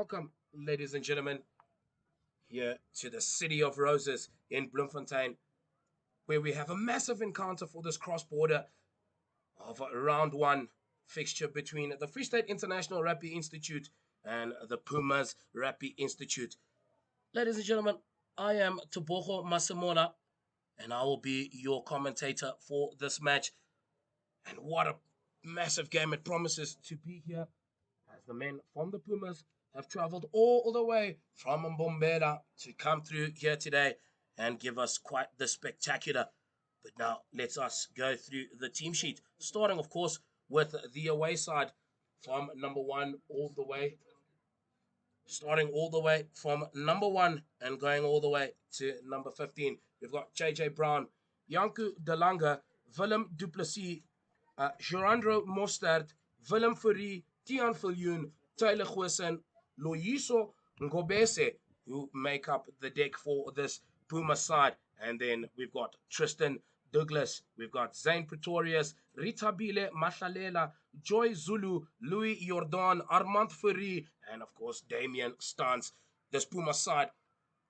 Welcome, ladies and gentlemen, here to the City of Roses in Bloemfontein, where we have a massive encounter for this cross-border of a round one fixture between the Free State International Rugby Institute and the Pumas Rugby Institute. Ladies and gentlemen, I am Tebogo Masemola, and I will be your commentator for this match. And what a massive game it promises to be here, as the men from the Pumas have traveled all the way from Mbombela to come through here today and give us quite the spectacular. But now let's us go through the team sheet, starting of course with the away side from number one all the way, starting all the way from number one and going all the way to number 15. We've got JJ Brown, Janku Delanga, Willem Duplessis, Gerandro Mostert, Willem Fourie, Tian Viljoen, Tyler Goosen, Loyiso Ngobese, who make up the deck for this Puma side. And then we've got Tristan Douglas, we've got Zane Pretorius, Ritabile Mahlalela, Joy Zulu, Louis Jordan, Armand Fourie, and of course Damien Stans. This Puma side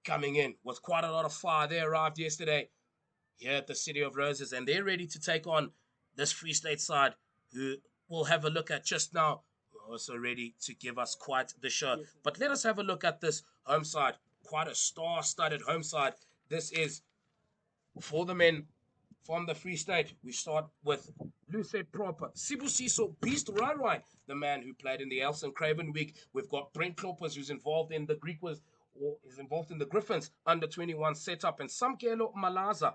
coming in with quite a lot of fire. They arrived yesterday here at the City of Roses, and they're ready to take on this Free State side, who we'll have a look at just now. We're also ready to give us quite the show. But let us have a look at this home side. Quite a star-studded home side. This is for the men from the Free State. We start with Luce Proper, Sibusiso Beast Rairai, the man who played in the Elson Craven Week. We've got Brent Kloppers, who's involved in the is involved in the Griffins under 21 setup, and Samkelo Malaza.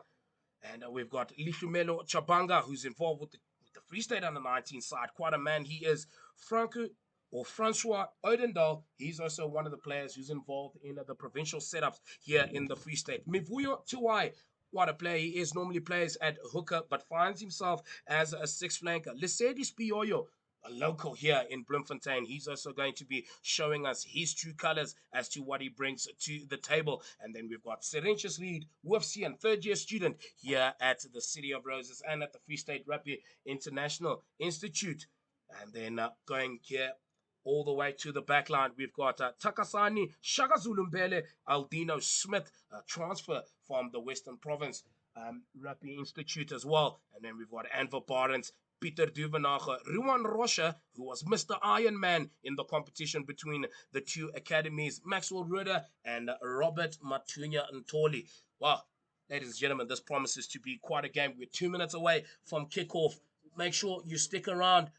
And we've got Lifumelo Chabanga, who's involved with the Free State under 19 side. Quite a man he is. Francois Odendaal, he's also one of the players who's involved in the provincial setups here in the Free State. Mivuyo Tuwai, what a player he is. Normally plays at hooker, but finds himself as a six flanker. Lesedi Spioyo, a local here in Bloemfontein. He's also going to be showing us his true colors as to what he brings to the table. And then we've got Serentius Lead, UFC and third-year student here at the City of Roses and at the Free State Rugby International Institute. And then going here all the way to the back line, we've got Takasani Shagazulumbele Aldino Smith, a transfer from the Western Province Rugby Institute as well. And then we've got Anver Barnes, Peter Duvenage, Ruan Rocha, who was Mr. Iron Man in the competition between the two academies, Maxwell Ruder and Robert Matunya Ntoli. Wow, ladies and gentlemen, this promises to be quite a game. We're 2 minutes away from kickoff. Make sure you stick around,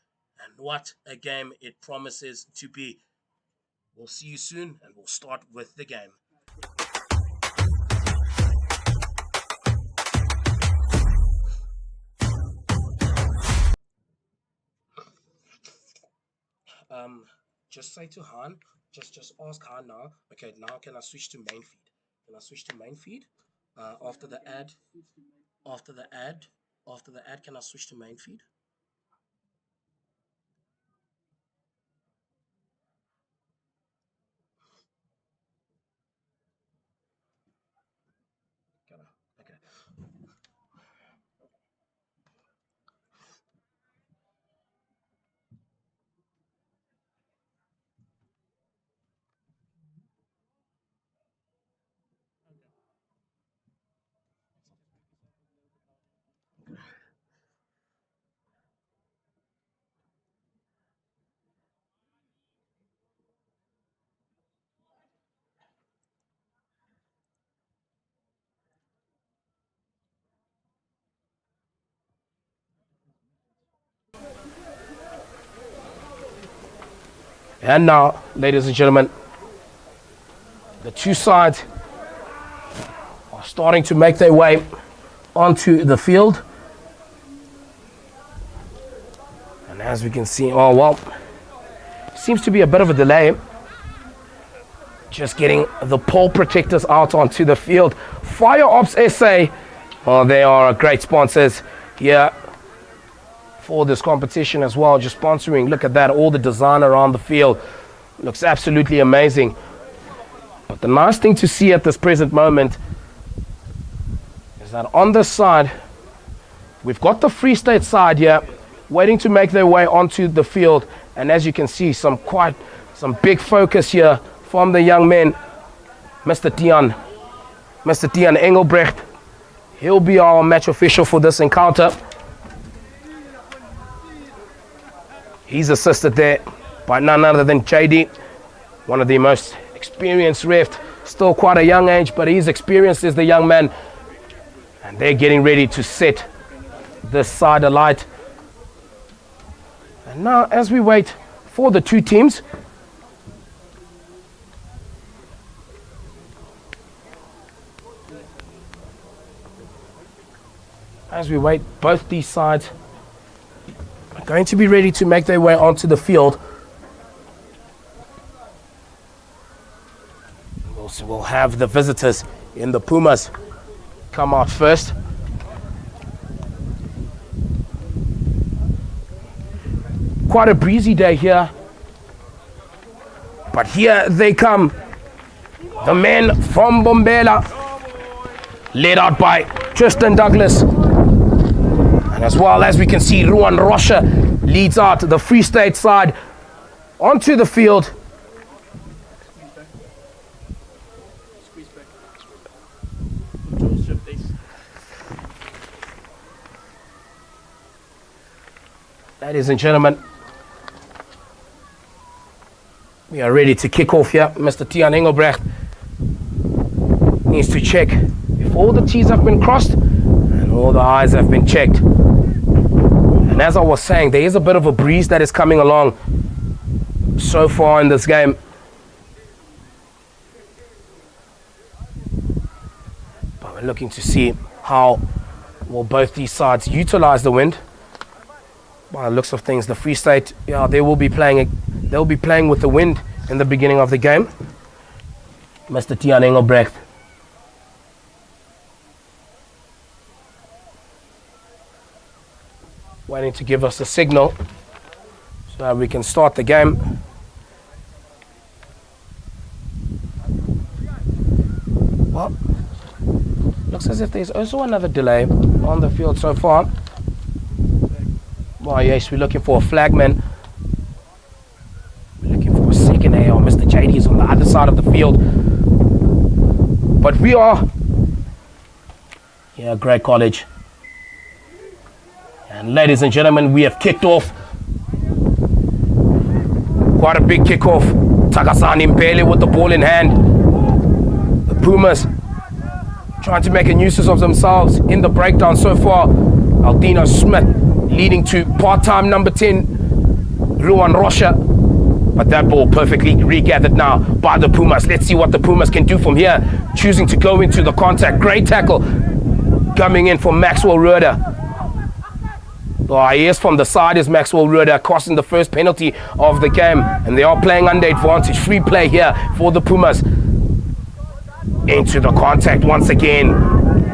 and what a game it promises to be. We'll see you soon, and we'll start with the game. Just say to Han, just ask Han now. Okay, now can I switch to main feed? Can I switch to main feed? After the ad, can I switch to main feed? Okay. And now, ladies and gentlemen, the two sides are starting to make their way onto the field. And as we can see, oh well, seems to be a bit of a delay. Just getting the pole protectors out onto the field. Fire Ops SA, well, they are great sponsors here for this competition as well, just sponsoring. Look at that, all the design around the field looks absolutely amazing. But the nice thing to see at this present moment is that on this side we've got the Free State side here waiting to make their way onto the field, and as you can see, some quite Some big focus here from the young men. Mr. Dion Engelbrecht. He'll be our match official for this encounter. He's assisted there by none other than JD, one of the most experienced refs. Still quite a young age, but he's experienced as the young man. And they're getting ready to set this side alight. And now, as we wait for the two teams, both these sides are going to be ready to make their way onto the field. We'll have the visitors in the Pumas come out first. Quite a breezy day here. But here they come. The men from Bombela, led out by Tristan Douglas. And as well as we can see, Ruan Rocha leads out the Free State side onto the field. Ladies and gentlemen, we are ready to kick off here. Mr. Dion Engelbrecht needs to check if all the T's have been crossed and all the I's have been checked. And as I was saying, there is a bit of a breeze that is coming along so far in this game. But we're looking to see how will both these sides utilize the wind. By the looks of things, the Free State, they will be playing with the wind in the beginning of the game. Mr. Dion Engelbrecht. Waiting to give us a signal so that we can start the game. Well, looks as if there's also another delay on the field so far. Well, yes, we're looking for a flagman. We're looking for a second AR. Mr. JD is on the other side of the field. But we are here at Grey College. And ladies and gentlemen, we have kicked off. Quite a big kickoff. Takasani Mpele with the ball in hand. The Pumas trying to make a nuisance of themselves in the breakdown so far. Aldino Smith leading to part-time number 10, Ruan Rocha. But that ball perfectly regathered now by the Pumas. Let's see what the Pumas can do from here. Choosing to go into the contact. Great tackle coming in from Maxwell Roeder. Oh, yes, from the side is Maxwell Roeder, crossing the first penalty of the game. And they are playing under advantage. Free play here for the Pumas. Into the contact once again.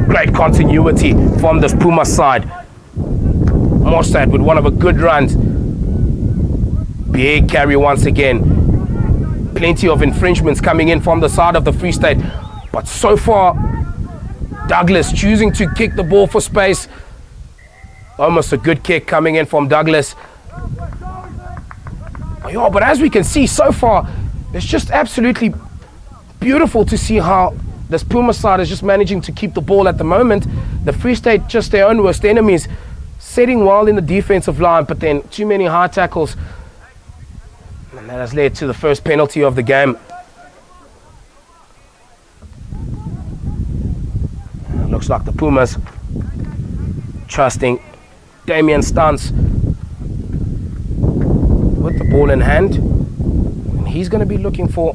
Great continuity from this Pumas side. Morstad with one of a good runs. Big carry once again. Plenty of infringements coming in from the side of the Free State. But so far, Douglas choosing to kick the ball for space. Almost a good kick coming in from Douglas. Oh, but as we can see so far, it's just absolutely beautiful to see how this Puma side is just managing to keep the ball at the moment. The Free State just their own worst enemies. Setting well in the defensive line, but then too many high tackles. And that has led to the first penalty of the game. It looks like the Pumas trusting Damian Stans with the ball in hand. And he's going to be looking for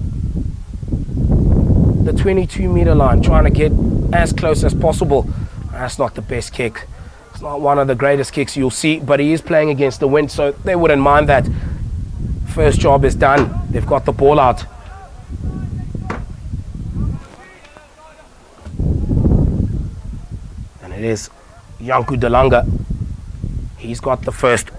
the 22-meter line, trying to get as close as possible. That's not the best kick. It's not one of the greatest kicks you'll see, but he is playing against the wind, so they wouldn't mind that. First job is done. They've got the ball out. And it is Yanku Delanga. He's got the first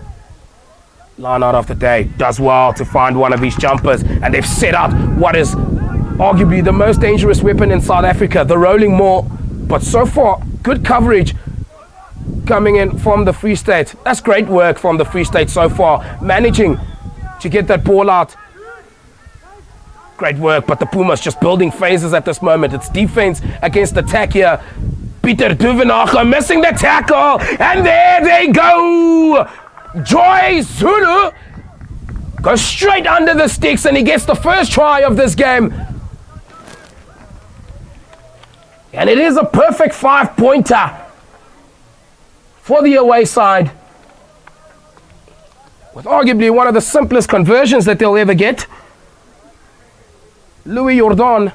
line out of the day. Does well to find one of his jumpers, and they've set out what is arguably the most dangerous weapon in South Africa, the rolling maul. But so far, good coverage coming in from the Free State. That's great work from the Free State so far, managing to get that ball out Great work, but the Pumas just building phases at this moment. It's defense against attack here. Peter Duvenacher missing the tackle, and there they go. Joy Zulu goes straight under the sticks, and he gets the first try of this game. And it is a perfect 5-pointer for the away side, with arguably one of the simplest conversions that they'll ever get. Louis Jordan,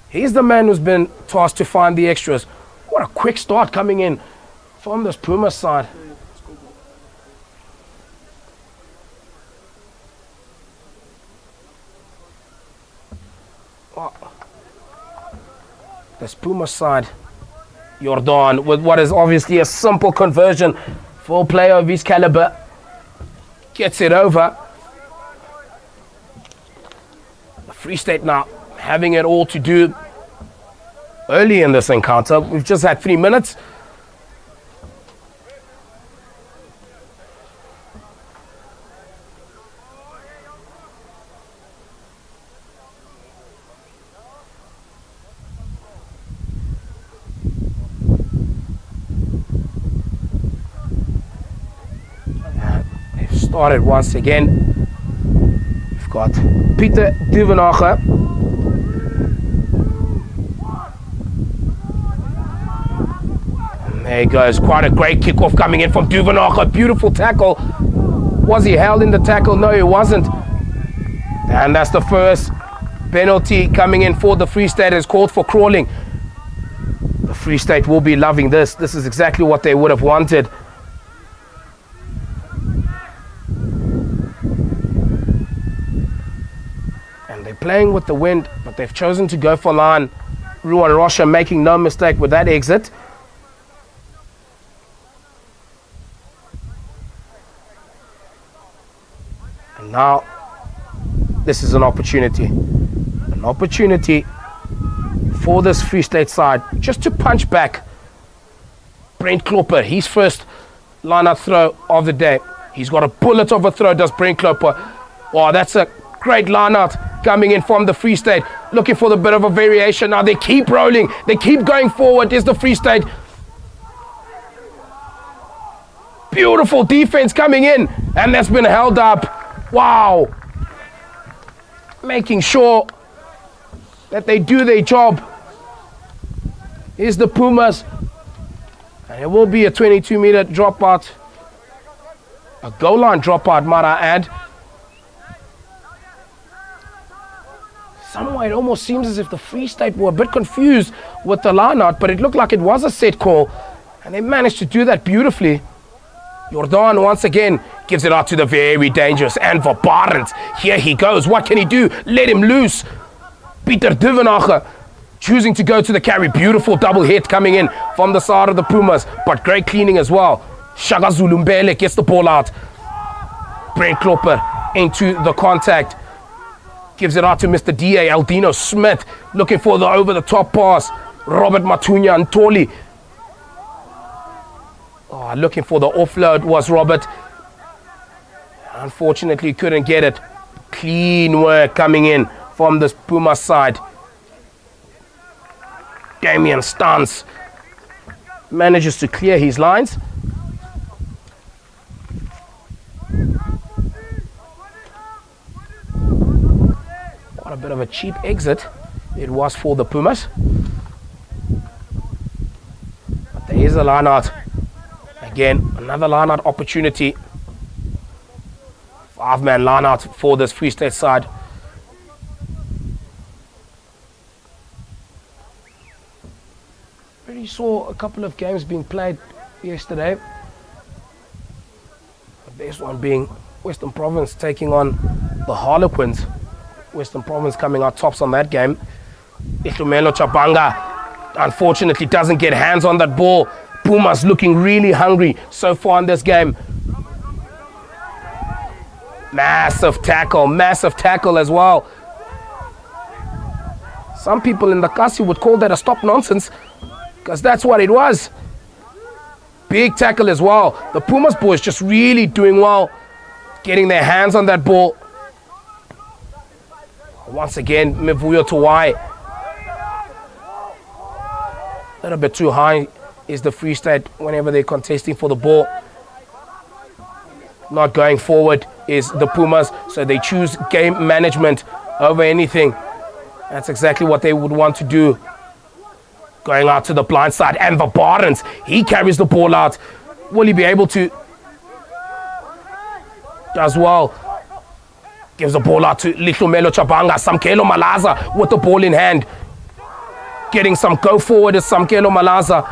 he's the man who's been tasked to find the extras. What a quick start coming in from this Pumas side. This Pumas side, Jordan, with what is obviously a simple conversion for a player of his caliber, gets it over. The Free State now having it all to do early in this encounter. We've just had 3 minutes. They've started once again. We've got Peter Duvenacher. There he goes. Quite a great kickoff coming in from Duvenacher. Beautiful tackle. Was he held in the tackle? No, he wasn't. And that's the first penalty coming in for the Free State. Is called for crawling. The Free State will be loving this. This is exactly what they would have wanted. And they're playing with the wind, but they've chosen to go for line. Ruan Rocha making no mistake with that exit. And now, this is an opportunity. An opportunity for this Free State side just to punch back. Brent Klopper, his first line-out throw of the day. He's got a bullet of a throw, does Brent Klopper. Wow, that's a great line-out coming in from the Free State. Looking for the bit of a variation. Now they keep rolling. They keep going forward. Is the Free State. Beautiful defense coming in. And that's been held up. Wow. Making sure that they do their job. Here's the Pumas. And it will be a 22-meter dropout. A goal line dropout, might I add. Somewhere it almost seems as if the Free State were a bit confused with the line-out, but it looked like it was a set call. And they managed to do that beautifully. Jordan once again gives it out to the very dangerous Anver Barends. Here he goes. What can he do? Let him loose. Peter Duvenacher choosing to go to the carry. Beautiful double hit coming in from the side of the Pumas, but great cleaning as well. Shagazulu Mbele gets the ball out. Brent Klopper into the contact. Gives it out to Mr. D.A. Aldino Smith. Looking for the over-the-top pass. Robert Matunya and Toli. Oh, looking for the offload was Robert. Unfortunately, couldn't get it. Clean work coming in from this Puma side. Damian Stans manages to clear his lines. What a bit of a cheap exit it was for the Pumas. But there is a line out. Again, another line-out opportunity. 5-man line-out for this Free State side. Already saw a couple of games being played yesterday. The best one being Western Province taking on the Harlequins. Western Province coming out tops on that game. Ihlumelo Chabanga unfortunately doesn't get hands on that ball. Pumas looking really hungry so far in this game. Massive tackle as well. Some people in the Kasi would call that a stop nonsense, because that's what it was. Big tackle as well. The Pumas boys just really doing well getting their hands on that ball. Once again, Mivuyo Tawai. A little bit too high is the Free State whenever they're contesting for the ball. Not going forward is the Pumas, so they choose game management over anything. That's exactly what they would want to do. Going out to the blind side, and Barnes, he carries the ball out. Will he be able to? Does well. Gives the ball out to Lihlumelo Chabanga. Samkelo Malaza with the ball in hand. Getting some go forward is Samkelo Malaza.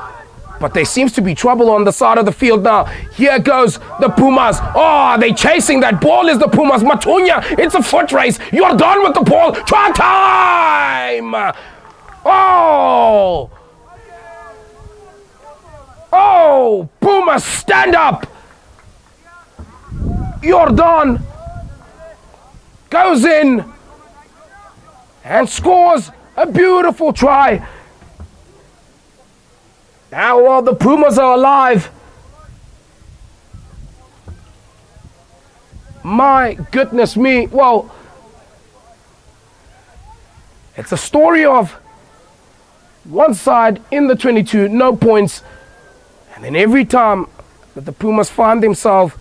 But there seems to be trouble on the side of the field now. Here goes the Pumas. Oh, they're chasing that ball is the Pumas. Matunya, it's a foot race. You're done with the ball. Try time. Oh. Oh, Pumas, stand up. Jordan goes in and scores a beautiful try. Now, while the Pumas are alive, my goodness me, well, it's a story of one side in the 22, no points, and then every time that the Pumas find themselves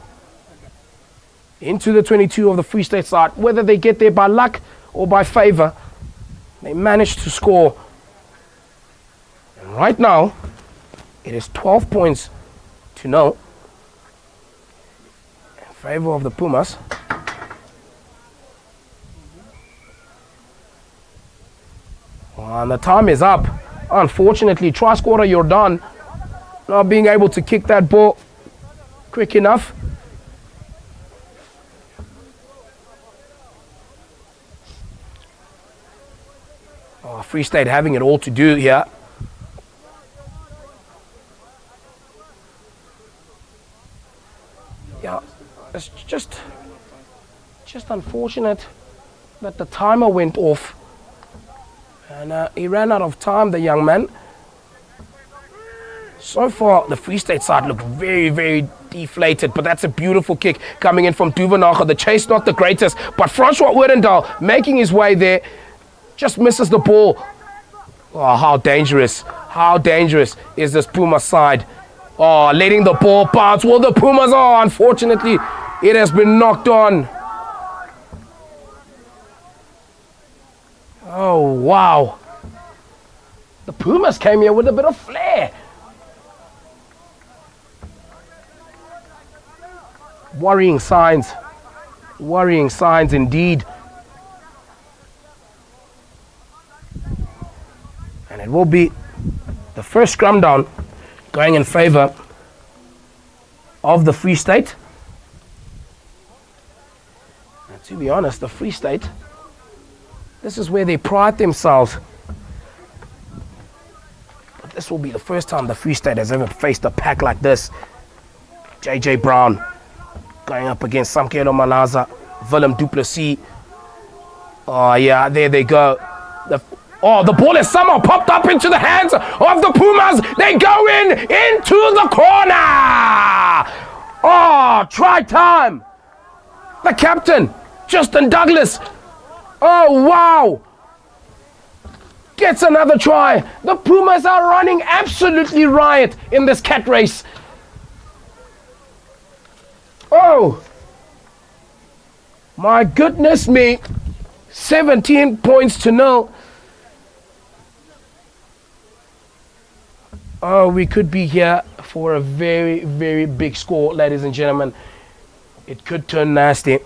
into the 22 of the Free State side, whether they get there by luck or by favor, they manage to score. And right now, it is 12 points to 0 in favor of the Pumas. Well, and the time is up. Unfortunately, try scorer Jordan not being able to kick that ball quick enough. Oh, Free State having it all to do here. Yeah, it's just unfortunate that the timer went off and he ran out of time, the young man. So far, the Free State side looked very, very deflated, but that's a beautiful kick coming in from Duvenacher. The chase not the greatest, but Francois Oudendal making his way there, just misses the ball. Oh, how dangerous is this Puma side? Oh, letting the ball bounce. Well, the Pumas, oh, unfortunately, it has been knocked on. Oh, wow. The Pumas came here with a bit of flair. Worrying signs indeed. And it will be the first scrum down going in favor of the Free State. And to be honest, the Free State, this is where they pride themselves. But this will be the first time the Free State has ever faced a pack like this. JJ Brown going up against Samkelo Malaza, Willem Duplessis. Oh yeah, there they go. The ball is somehow popped up into the hands of the Pumas. They go into the corner. Oh, try time. The captain, Justin Douglas. Oh, wow. Gets another try. The Pumas are running absolutely riot in this cat race. Oh, my goodness me. 17 points to 0. Oh, we could be here for a very, very big score, ladies and gentlemen. It could turn nasty.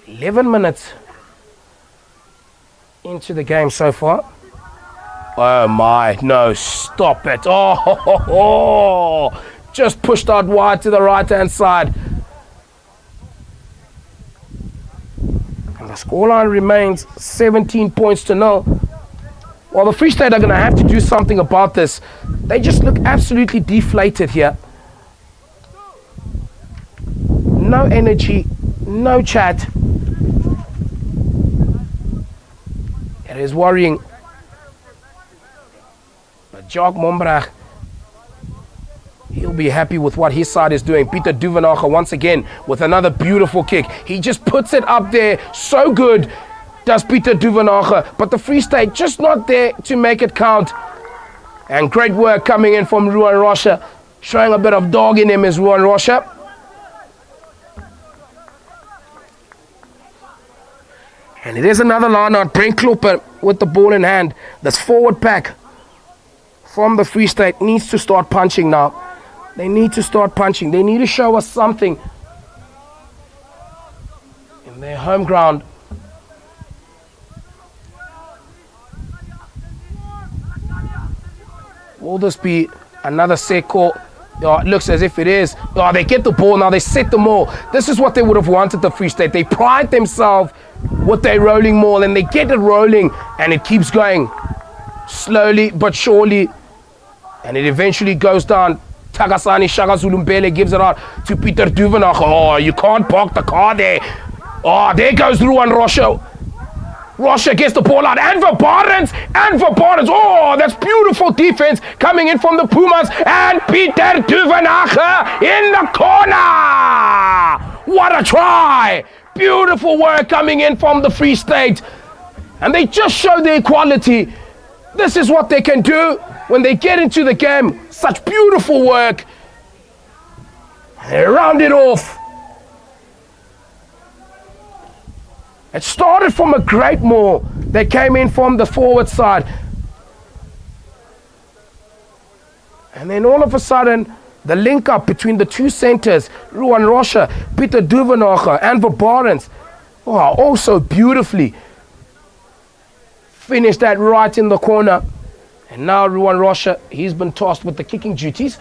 11 minutes into the game so far. Oh my, no, stop it. Oh, just pushed out wide to the right-hand side. And the scoreline remains 17 points to 0. Well, the Free State are going to have to do something about this. They just look absolutely deflated here. No energy, no chat. It is worrying. But Jock Mombrach He'll be happy with what his side is doing. Pieter Duvenacher once again with another beautiful kick. He just puts it up there. So good does Pieter Duvenacher. But the Free State just not there to make it count. And great work coming in from Ruan Rocha. Showing a bit of dog in him is Ruan Rocha. And it is another line out. Brent Klopper with the ball in hand. This forward pack from the Free State needs to start punching now. They need to start punching. They need to show us something in their home ground. Will this be another set call? Oh, it looks as if it is. Oh, they get the ball now. They set the maul. This is what they would have wanted, the Free State. They pride themselves with their rolling maul, and they get it rolling, and it keeps going slowly but surely, and it eventually goes down. Tagasani Shagazulumbele gives it out to Pieter Duvenacher. Oh, you can't park the car there. Oh, there goes Ruan Rocha. Rocha gets the ball out, and for Barnes. Oh, that's beautiful defense coming in from the Pumas, and Pieter Duvenacher in the corner. What a try. Beautiful work coming in from the Free State, and they just show their quality. This is what they can do when they get into the game. Such beautiful work. They round it off. It started from a great maul that came in from the forward side. And then all of a sudden, the link up between the two centers, Ruan Rocha, Pieter Duvenacher, and Barnes, also beautifully finished that right in the corner. And now Ruan Rocha, he's been tasked with the kicking duties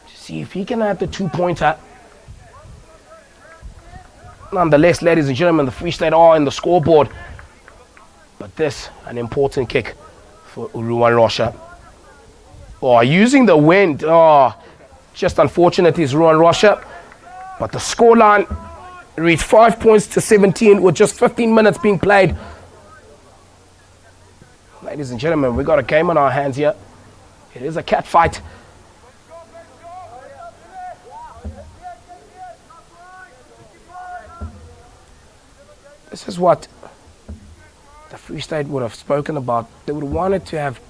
to see if he can add the 2-pointer. Nonetheless, ladies and gentlemen, the Free State are in the scoreboard. But this, an important kick for Ruan Rocha. Oh, using the wind. Oh, just unfortunate is Ruan Rocha. But the scoreline reached 5 points to 17 with just 15 minutes being played. Ladies and gentlemen, we got a game on our hands here. It is a cat fight. This is what the Free State would have spoken about. They would have wanted to have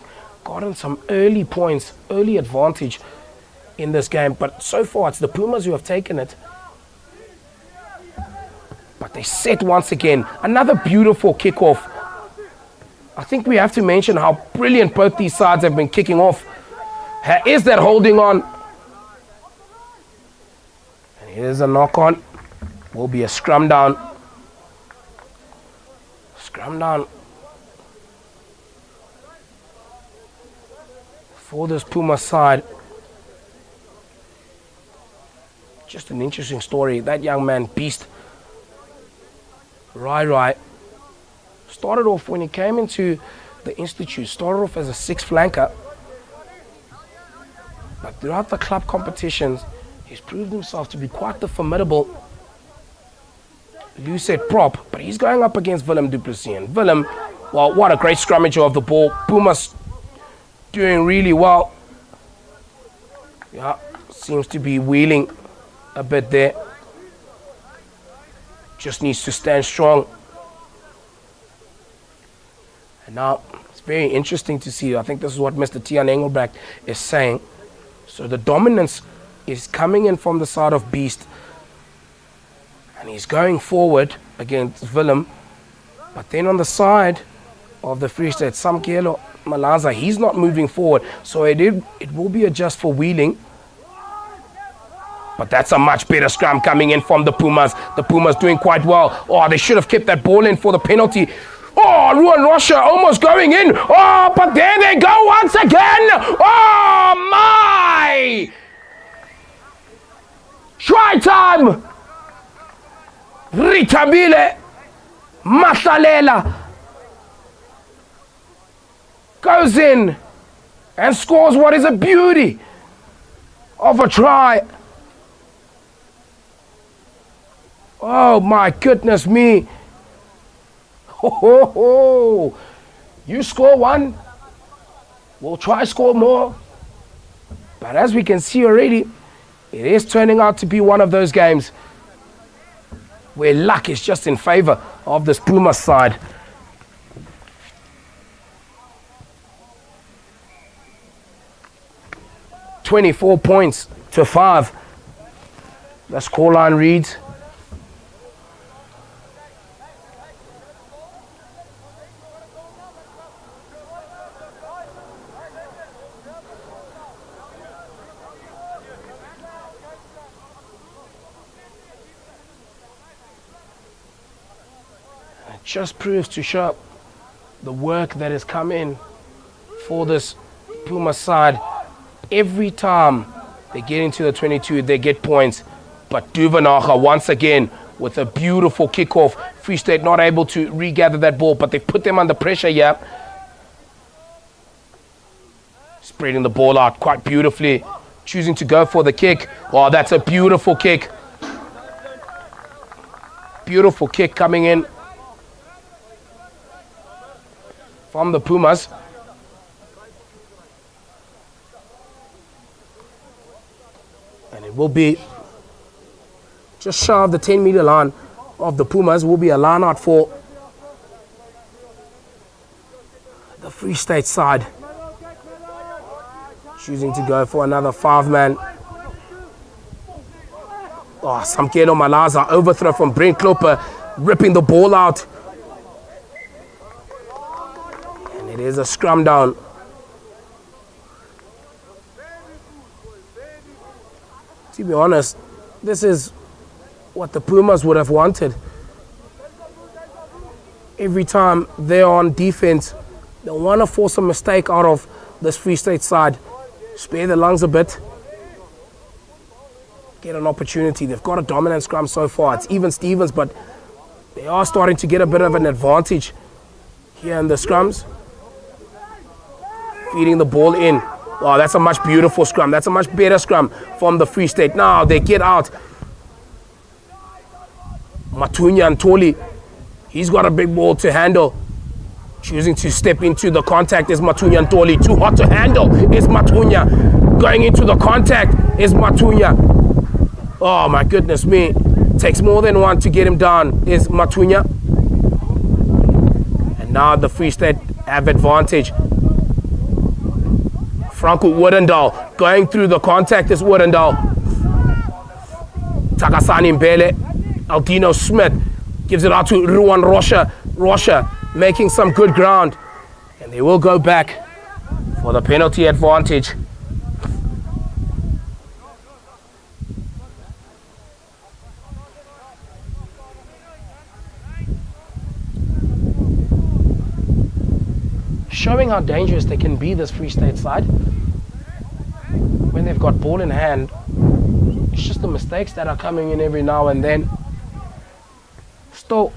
gotten some early points, early advantage in this game. But so far, it's the Pumas who have taken it. But they set once again. Another beautiful kickoff. I think we have to mention how brilliant both these sides have been kicking off. Is that holding on? And here's a knock on. Will be a scrum down. Scrum down for this Puma side. Just an interesting story. That young man, Beast, Rai, started off when he came into the institute, started off as a sixth flanker. But throughout the club competitions, he's proved himself to be quite the formidable Lucet prop. But he's going up against Willem du Plessis. And Willem, well, what a great scrummager of the ball. Pumas doing really well. Yeah, seems to be wheeling a bit there. Just needs to stand strong. And now it's very interesting to see. I think this is what Mr. Tian Engelbrecht is saying. So the dominance is coming in from the side of Beast. And he's going forward against Willem. But then on the side of the Free State, Samkielo Malaza, he's not moving forward. So it will be a just for wheeling. But that's a much better scrum coming in from the Pumas. The Pumas doing quite well. Oh, they should have kept that ball in for the penalty. Oh, Ruan Rocha almost going in. Oh, but there they go once again. Oh, my. Try time. Ritabile Mathalela goes in and scores what is a beauty of a try. Oh my goodness me. You score one, we'll try score more. But as we can see already, it is turning out to be one of those games where luck is just in favor of this Pumas side. "24 points to 5. The scoreline reads. It just proves to show the work that has come in for this Puma side. Every time they get into the 22, they get points. But Duvanaga, once again, with a beautiful kickoff. Free State not able to regather that ball, but they've put them under pressure here. Spreading the ball out quite beautifully. Choosing to go for the kick. Oh, that's a beautiful kick. Beautiful kick coming in from the Pumas. And it will be just shy of the 10-meter line of the Pumas. Will be a line out for the Free State side. Choosing to go for another 5-man. Oh, Samkeno Malaza, overthrow from Brent Klopper, ripping the ball out. And it is a scrum down. To be honest, this is what the Pumas would have wanted. Every time they're on defense, they want to force a mistake out of this Free State side. Spare the lungs a bit. Get an opportunity. They've got a dominant scrum so far. It's even Stevens, but they are starting to get a bit of an advantage here in the scrums. Feeding the ball in. Oh, that's a much beautiful scrum. That's a much better scrum from the Free State. Now they get out. Matunya Ntoli, he's got a big ball to handle. Choosing to step into the contact is Matunya Ntoli. Too hot to handle is Matunya. Going into the contact is Matunya. Oh my goodness me. Takes more than one to get him down is Matunya. And now the Free State have advantage. Franco Woodendal going through the contact is Woodendal. Takasani Mbele. Aldino Smith gives it out to Ruan Rocha. Rocha making some good ground. And they will go back for the penalty advantage. Showing how dangerous they can be, this Free State side. When they've got ball in hand, it's just the mistakes that are coming in every now and then. Still,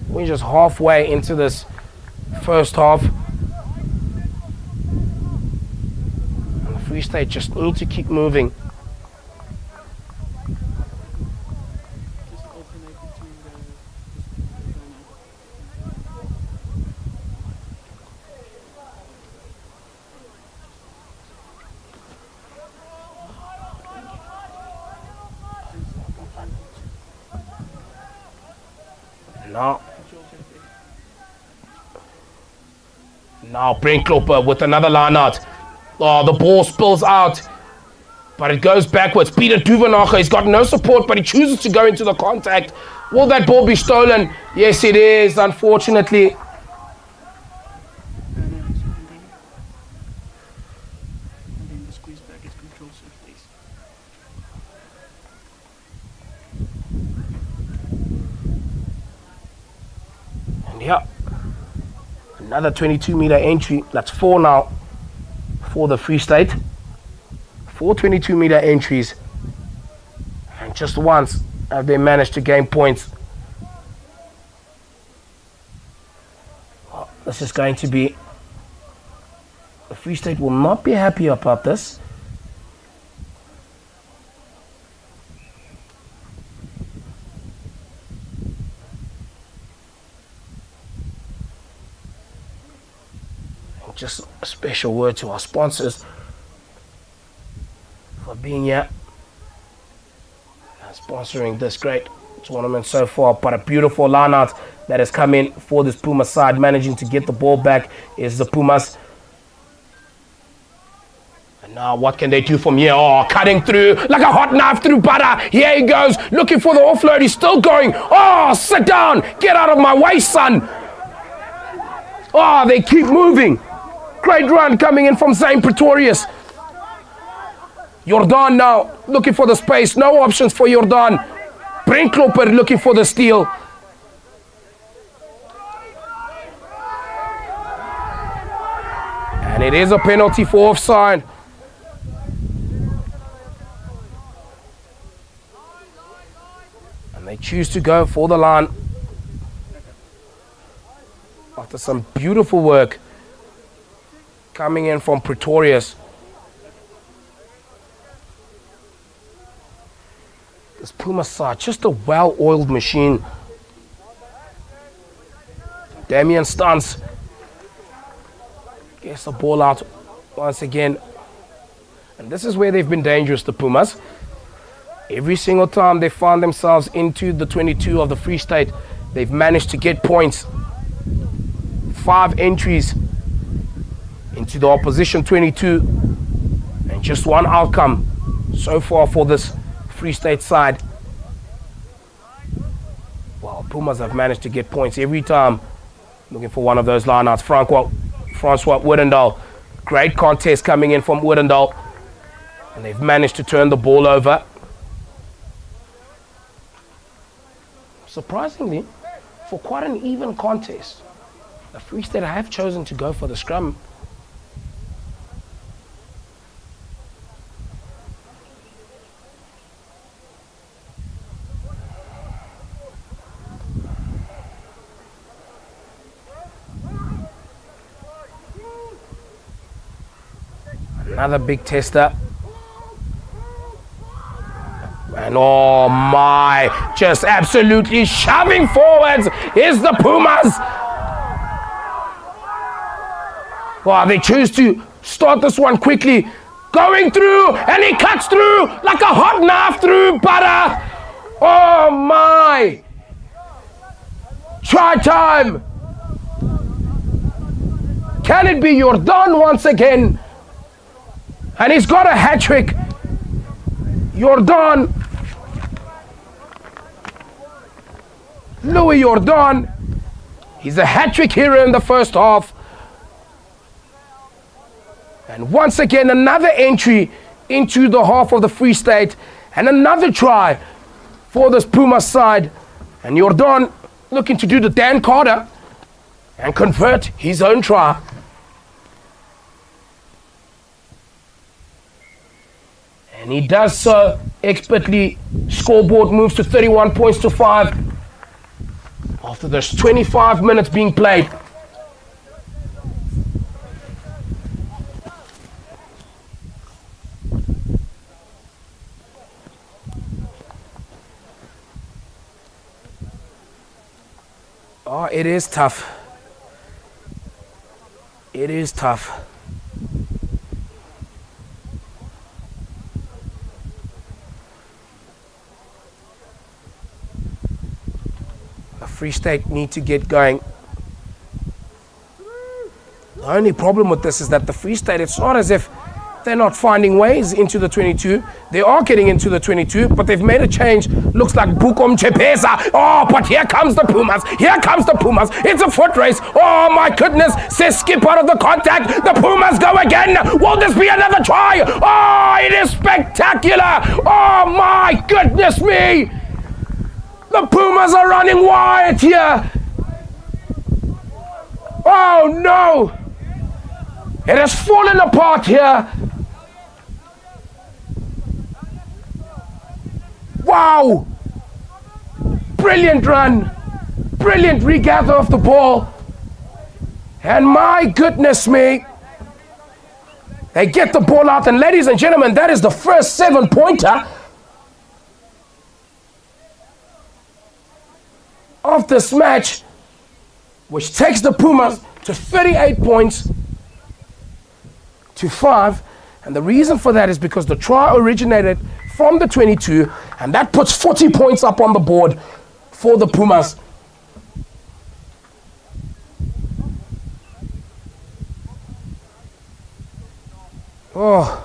we're just halfway into this first half. And the Free State just need to keep moving. Now Brent Klopper with another line out. Oh, the ball spills out, but it goes backwards. Peter Duvanaga, he's got no support, but he chooses to go into the contact. Will that ball be stolen? Yes, it is, unfortunately. And yeah, another 22-meter entry. That's 4 now for the Free State. 4 22-meter entries. And just once have they managed to gain points. Well, this is going to be... The Free State will not be happy about this. Just a special word to our sponsors. being here, sponsoring this great tournament so far. But a beautiful line out that has come in for this Pumas side. Managing to get the ball back is the Pumas. And now what can they do from here? Oh, cutting through like a hot knife through butter. Here he goes, looking for the offload. He's still going. Oh, sit down. Get out of my way, son. Oh, they keep moving. Great run coming in from St. Pretorius. Jordan now looking for the space. No options for Jordan. Brinkloper looking for the steal. And it is a penalty for offside. And they choose to go for the line. After some beautiful work coming in from Pretorius. This Pumas side, just a well-oiled machine. Damian Stans gets the ball out once again. And this is where they've been dangerous, the Pumas. Every single time they find themselves into the 22 of the Free State, they've managed to get points. 5 entries into the opposition 22. And just one outcome so far for this Free State side. Well, Pumas have managed to get points every time. Looking for one of those lineouts. Francois Woodendal. Great contest coming in from Woodendal. And they've managed to turn the ball over. Surprisingly, for quite an even contest, the Free State have chosen to go for the scrum. Another big tester. And oh my, just absolutely shoving forwards is the Pumas. Wow, they choose to start this one quickly. Going through, and he cuts through like a hot knife through butter. Oh my. Try time. Can it be Jordan once again? And he's got a hat trick. Jordan. Louis Jordan. He's a hat trick hero in the first half. And once again, another entry into the half of the Free State. And another try for this Puma side. And Jordan looking to do the Dan Carter and convert his own try. And he does so expertly. Scoreboard moves to 31 points to 5 after there's 25 minutes being played. Oh, it is tough. It is tough. Free State need to get going. The only problem with this is that the Free State, it's not as if they're not finding ways into the 22. They are getting into the 22, but they've made a change. Looks like Bukom Chepesa. Oh, but here comes the Pumas. Here comes the Pumas. It's a foot race. Oh, my goodness. Says skip out of the contact. The Pumas go again. Will this be another try? Oh, it is spectacular. Oh, my goodness me. The Pumas are running wide here. Oh no! It has fallen apart here. Wow! Brilliant run. Brilliant regather of the ball. And my goodness me. They get the ball out, and ladies and gentlemen, that is the first 7-pointer of this match, which takes the Pumas to 38 points to 5. And the reason for that is because the try originated from the 22, and that puts 40 points up on the board for the Pumas. Oh.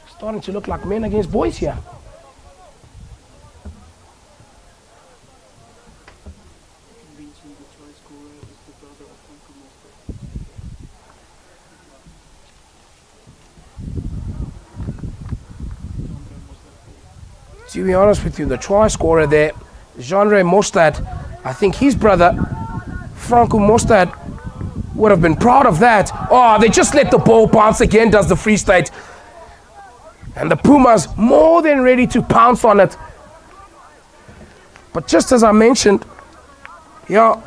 Starting to look like men against boys here. To be honest with you, the try scorer there, Jean-Ray Mostad, I think his brother, Franco Mostad, would have been proud of that. Oh, they just let the ball bounce again, does the Free State. And the Pumas more than ready to pounce on it. But just as I mentioned, yeah,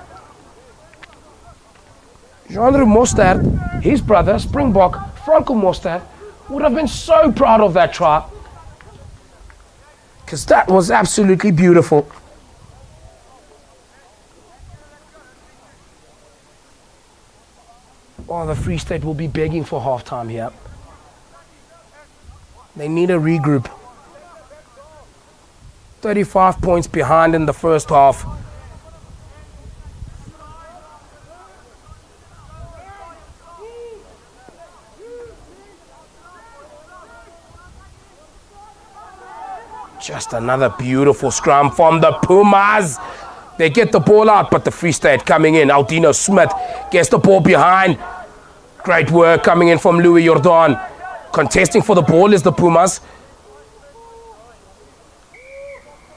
Jean-Ray Mostad, his brother, Springbok, Franco Mostad, would have been so proud of that try. Because that was absolutely beautiful. Oh, the Free State will be begging for halftime here. They need a regroup. 35 points behind in the first half. Just another beautiful scrum from the Pumas. They get the ball out, but the Free State coming in. Aldino Smith gets the ball behind. Great work coming in from Louis Jordan. Contesting for the ball is the Pumas.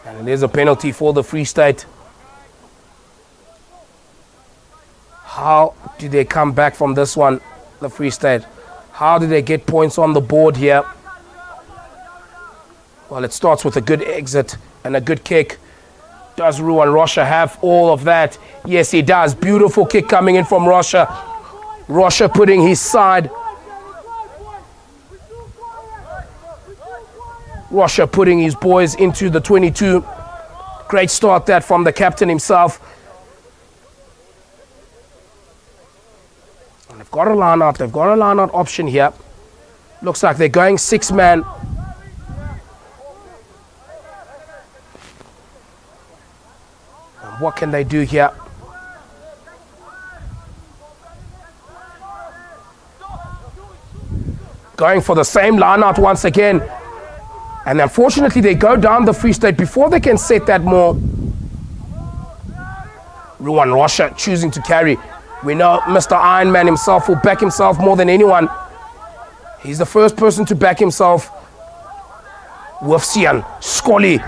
And there's a penalty for the Free State. How do they come back from this one, the Free State? How do they get points on the board here? Well, it starts with a good exit and a good kick. Does Ruan Rocha have all of that? Yes, he does. Beautiful kick coming in from Rocha. Rocha putting his side. Rocha putting his boys into the 22. Great start that from the captain himself. And they've got a line out. They've got a line out option here. Looks like they're going 6-man. What can they do here? Going for the same line out once again. And unfortunately, they go down the Free State before they can set that more. Ruan Rocha choosing to carry. We know Mr. Ironman himself will back himself more than anyone. He's the first person to back himself. Wolfsian, Scully.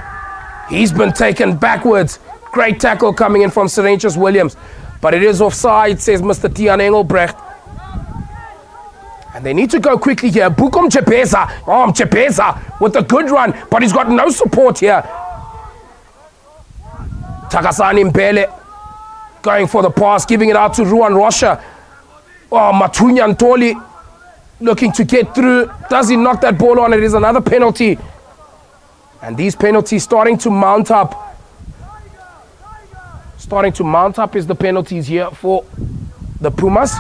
He's been taken backwards. Great tackle coming in from Serentius Williams. But it is offside, says Mr. Tian Engelbrecht. And they need to go quickly here. Bukom Chepeza. Oh, Chepeza with a good run, but he's got no support here. Takasani Mbele going for the pass, giving it out to Ruan Rocha. Oh, Matunya Ntoli looking to get through. Does he knock that ball on? It is another penalty. And these penalties starting to mount up. Starting to mount up is the penalties here for the Pumas.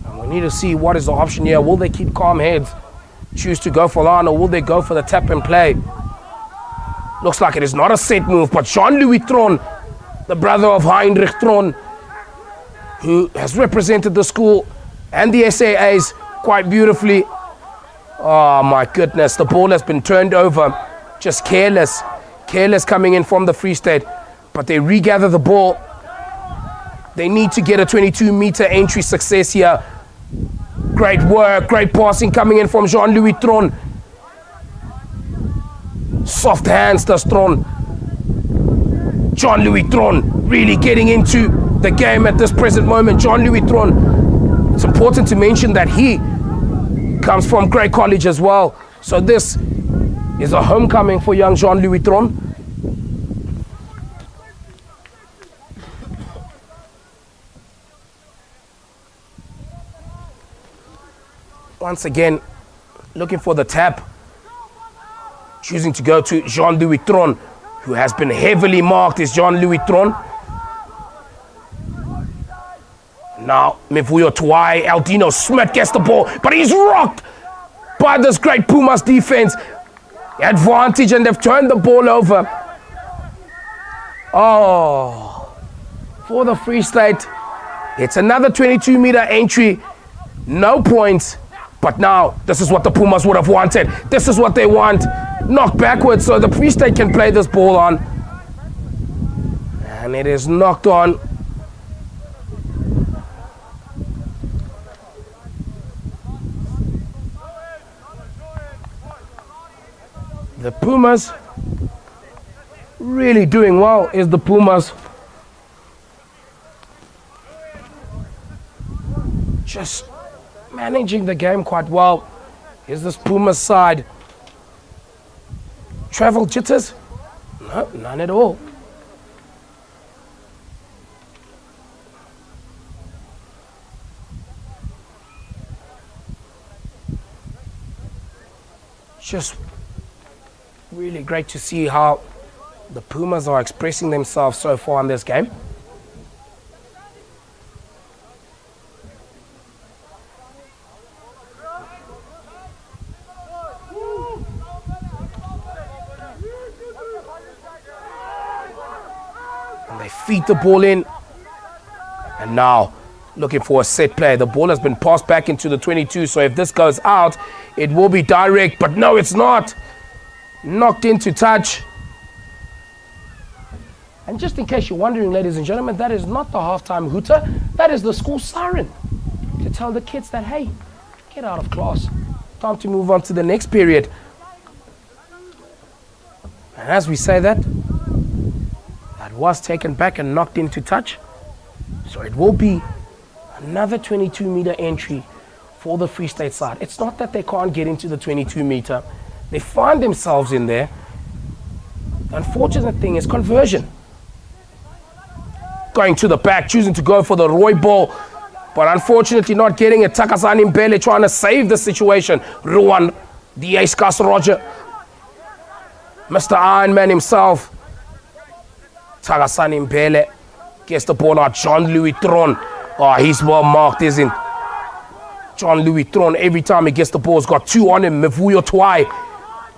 And we need to see what is the option here. Will they keep calm heads, choose to go for line, or will they go for the tap and play? Looks like it is not a set move, but Jean-Louis Tron, the brother of Heinrich Tron, who has represented the school and the SAAs quite beautifully. Oh my goodness, the ball has been turned over. Just careless coming in from the Free State. But they regather the ball. They need to get a 22-meter entry success here. Great work, great passing coming in from Jean-Louis Tron. Soft hands does Tron. Jean-Louis Tron really getting into the game at this present moment. Jean-Louis Tron, it's important to mention that he comes from Grey College as well. So this is a homecoming for young Jean-Louis Tron. Once again, looking for the tap. Choosing to go to Jean-Louis Tron, who has been heavily marked as Jean-Louis Tron. Now, Mivuyo Tuai, Aldino Smith gets the ball, but he's rocked by this great Pumas defense. Advantage, and they've turned the ball over. Oh, for the Free State. It's another 22-meter entry. No points. But now, this is what the Pumas would have wanted. This is what they want. Knocked backwards so the Free State can play this ball on. And it is knocked on. The Pumas really doing well is the Pumas. Just managing the game quite well is this Pumas side. Travel jitters? No, none at all. Just really great to see how the Pumas are expressing themselves so far in this game. And they feed the ball in. And now looking for a set play. The ball has been passed back into the 22, so if this goes out, it will be direct, but no, it's not. Knocked into touch. And just in case you're wondering, ladies and gentlemen, that is not the halftime hooter. That is the school siren to tell the kids that, hey, get out of class. Time to move on to the next period. And as we say that, that was taken back and knocked into touch. So it will be another 22-meter entry for the Free State side. It's not that they can't get into the 22-meter. They find themselves in there. The unfortunate thing is conversion. Going to the back, choosing to go for the Roy ball, but unfortunately not getting it. Takasani Mbele trying to save the situation. Ruan, the ace cast Roger. Mr. Ironman himself. Takasani Mbele gets the ball out. Jean-Louis Tron. Oh, he's well marked, isn't he? Jean-Louis Tron, every time he gets the ball, has got two on him. Mivuyo Tuai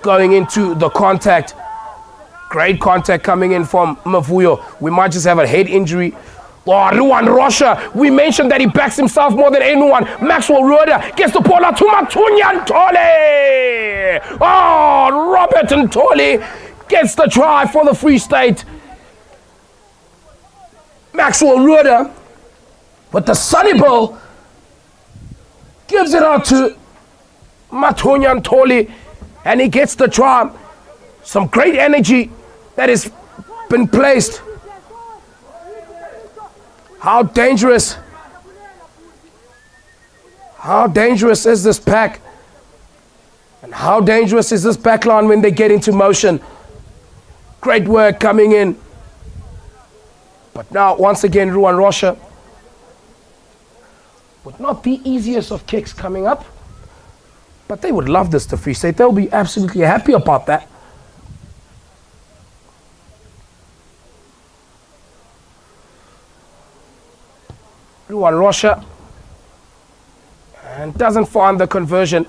going into the contact. Great contact coming in from Mivuyo. We might just have a head injury. Oh, Ruan Rocha. We mentioned that he backs himself more than anyone. Maxwell Roda gets the ball out to Matunya Ntole. Oh, Robert Ntole gets the try for the Free State. Maxwell Roda with the sunny ball gives it out to Matunya Ntole, and he gets the try. Some great energy that has been placed. How dangerous is this pack? And how dangerous is this back line when they get into motion? Great work coming in. But now, once again, Ruan Rocha with not the easiest of kicks coming up. But they would love this, the Free State. They'll be absolutely happy about that. Ruan Rocha, and doesn't find the conversion.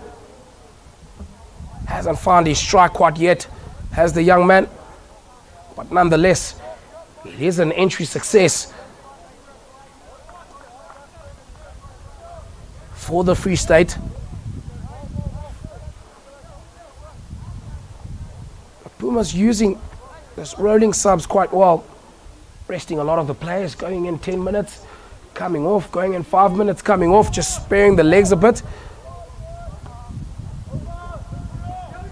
Hasn't found his strike quite yet, has the young man. But nonetheless, it is an entry success for the Free State. The Pumas using this rolling subs quite well, resting a lot of the players, going in 10 minutes, coming off, going in 5 minutes, coming off, just sparing the legs a bit.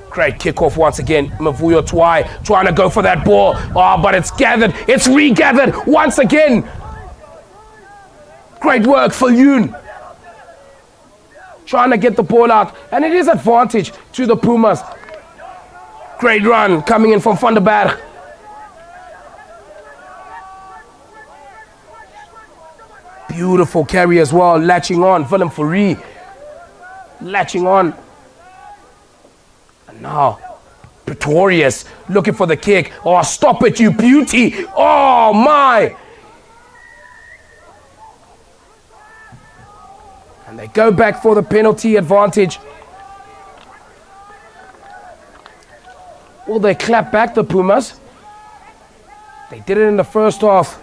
Great kickoff once again. Mivuyo Tuai trying to go for that ball. Oh, but it's gathered. It's regathered once again. Great work for Yoon. Trying to get the ball out. And it is advantage to the Pumas. Great run coming in from Van der Berg. Beautiful carry as well. Latching on. Willem Fourie. Latching on. And now, Pretorius looking for the kick. Oh, stop it, you beauty. Oh, my. go back for the penalty advantage. Will they clap back, the Pumas? They did it in the first half.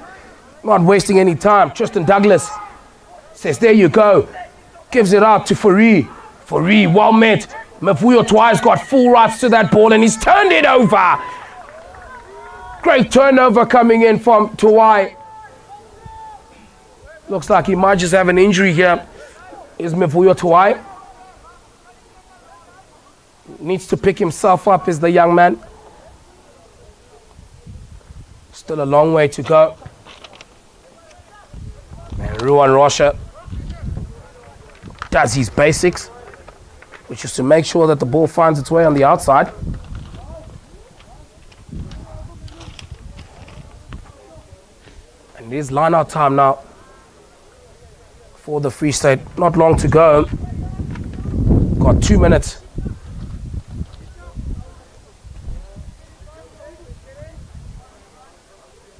Not wasting any time. Tristan Douglas says, there you go. Gives it out to Fourie. Fourie, well met. Mavuyo Twice got full rights to that ball and he's turned it over. Great turnover coming in from Tuwai. Looks like he might just have an injury here. Is Mavuyo Tuwai. Needs to pick himself up, is the young man. Still a long way to go. And Ruan Rocha does his basics, which is to make sure that the ball finds its way on the outside. And it is line-out time now for the Free State. Not long to go. Got 2 minutes.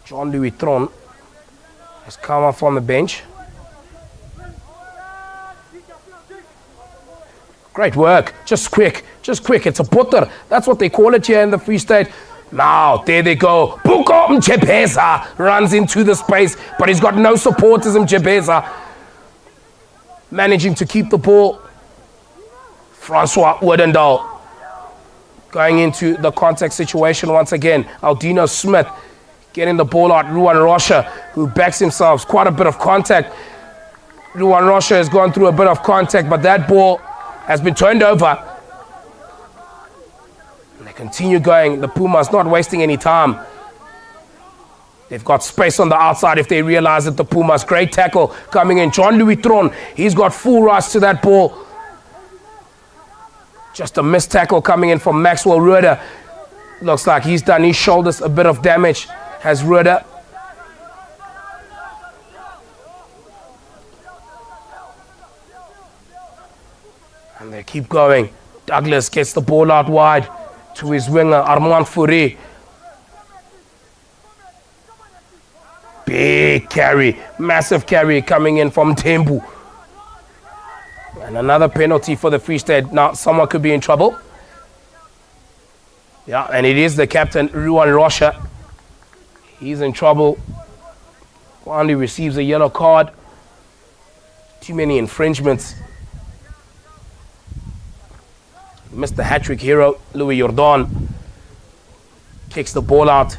Jean-Louis Tron has come off on the bench. Great work. Just quick. Just quick. It's a putter. That's what they call it here in the Free State. Now, there they go. Buko Mchepeza runs into the space, but he's got no supporters. Mchepeza managing to keep the ball. Francois Woodendal going into the contact situation once again. Aldino Smith getting the ball out. Ruan Rocha, who backs himself. Quite a bit of contact. Ruan Rocha has gone through a bit of contact, but that ball has been turned over. And they continue going. The Pumas not wasting any time. They've got space on the outside if they realize that the Pumas. Great tackle coming in. Jean-Louis Tron, he's got full rights to that ball. Just a missed tackle coming in from Maxwell Rueda. Looks like he's done his shoulders a bit of damage. Has Rueda. And they keep going. Douglas gets the ball out wide to his winger, Armand Fourie. Big carry, massive carry coming in from Tembu. And another penalty for the Free State. Now someone could be in trouble. Yeah, and it is the captain, Ruan Rocha. He's in trouble. Finally receives a yellow card. Too many infringements. Mr. Hat-trick hero, Louis Jordan, kicks the ball out.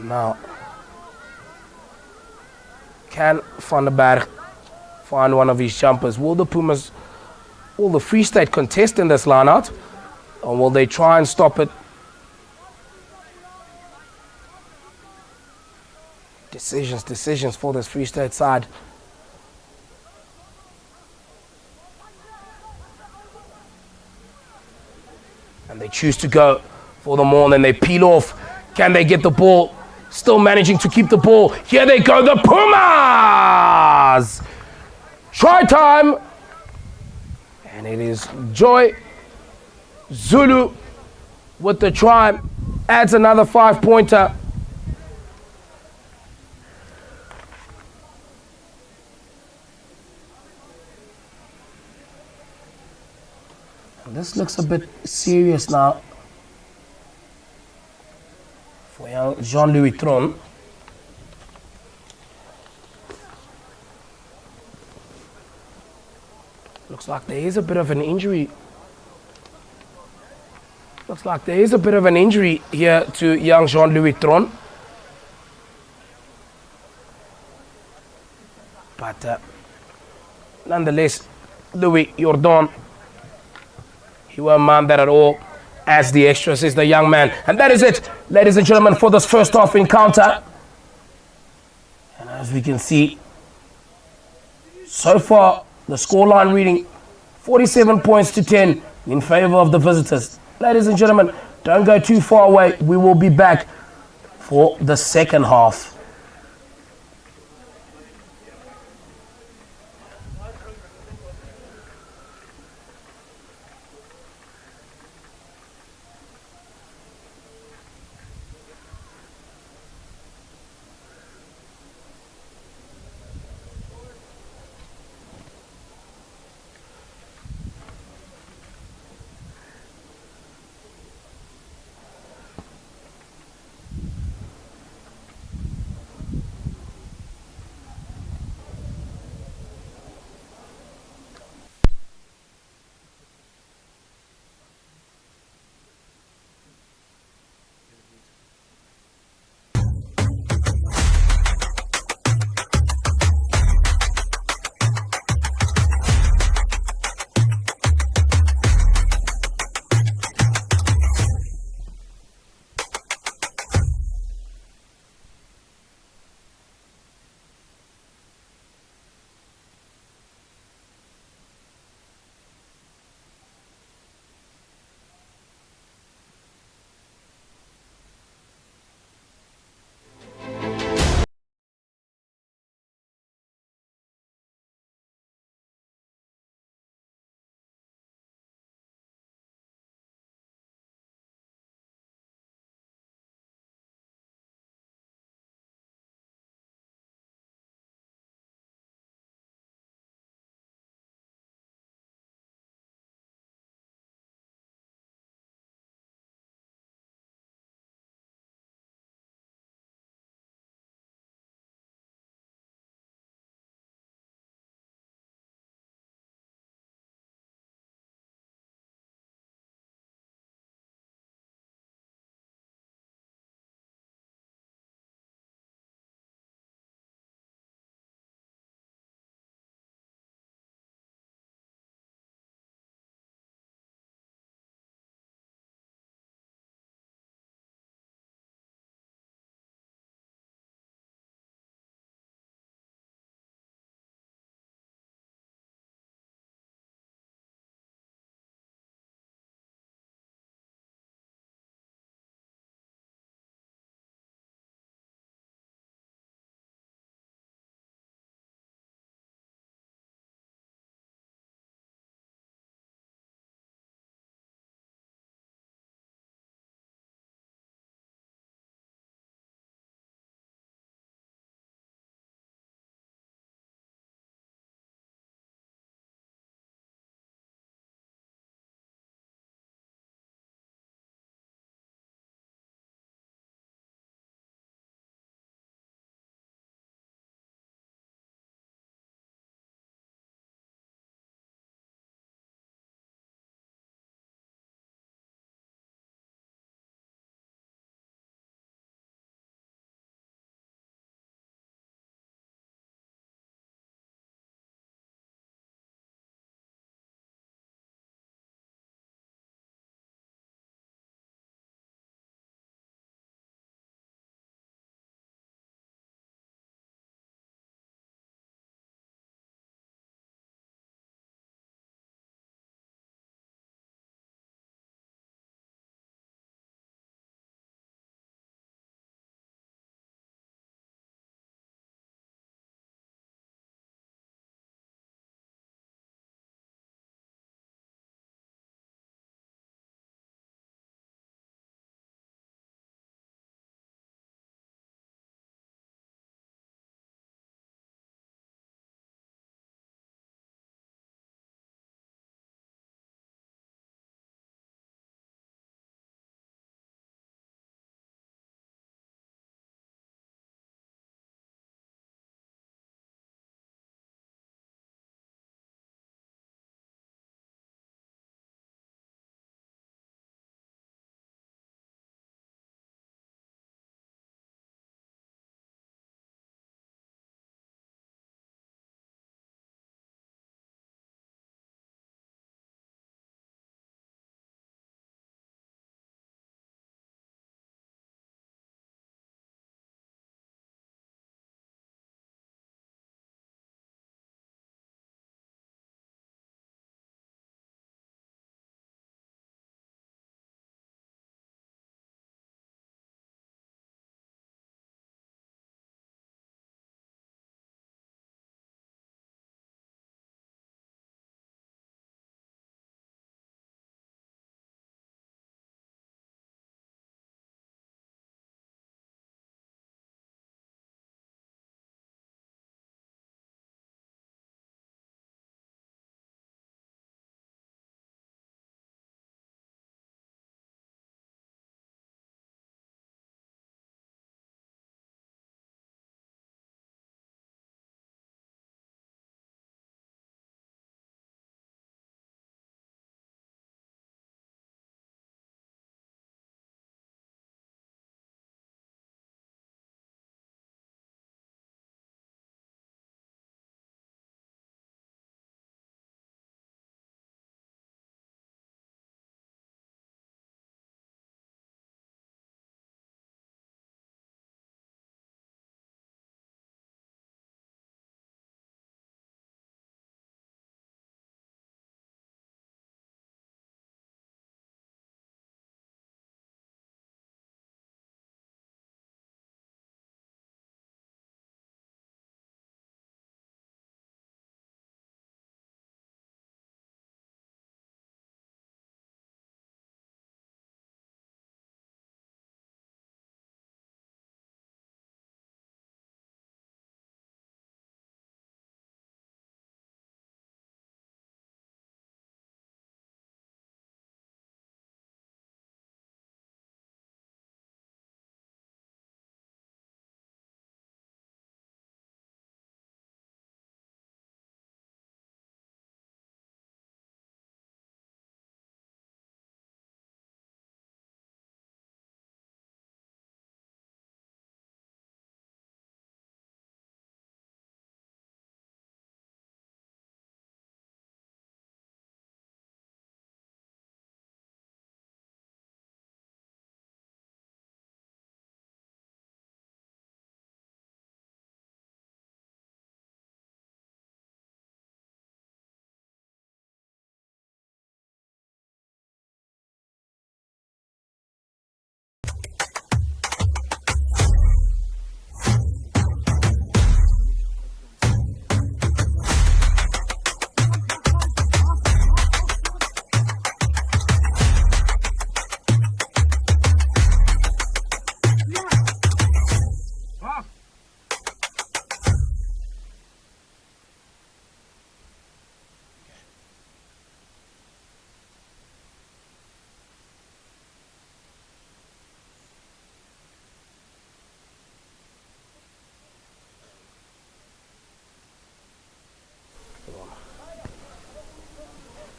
Now, can Van der Berg find one of his jumpers? Will the Pumas, will the Free State contest in this line-out? Or will they try and stop it? Decisions for this Free State side. And they choose to go for the maul and they peel off. Can they get the ball? Still managing to keep the ball. Here they go, the Pumas! Try time! And it is Joy Zulu with the try. Adds another 5-pointer. This looks a bit serious now for young Jean-Louis Tron. Looks like there is a bit of an injury. Looks like there is a bit of an injury here to young Jean-Louis Tron. But nonetheless, Louis Jordan, he won't mind that at all. As the extras is the young man. And that is it, ladies and gentlemen, for this first half encounter. And as we can see, so far, the scoreline reading 47 points to 10 in favor of the visitors. Ladies and gentlemen, don't go too far away. We will be back for the second half.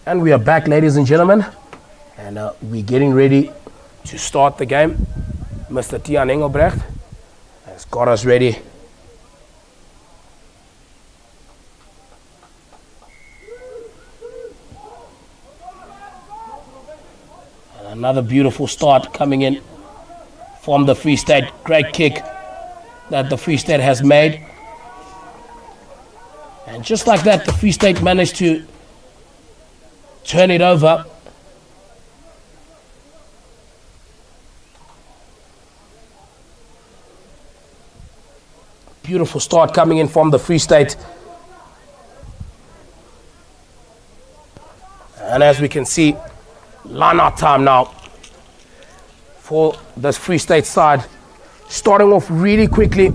And we are back, ladies and gentlemen. And we're getting ready to start the game. Mr. Tian Engelbrecht has got us ready. And another beautiful start coming in from the Free State. Great kick that the Free State has made. And just like that, the Free State managed to turn it over. Beautiful start coming in from the Free State. And as we can see, line-out time now for this Free State side. Starting off really quickly.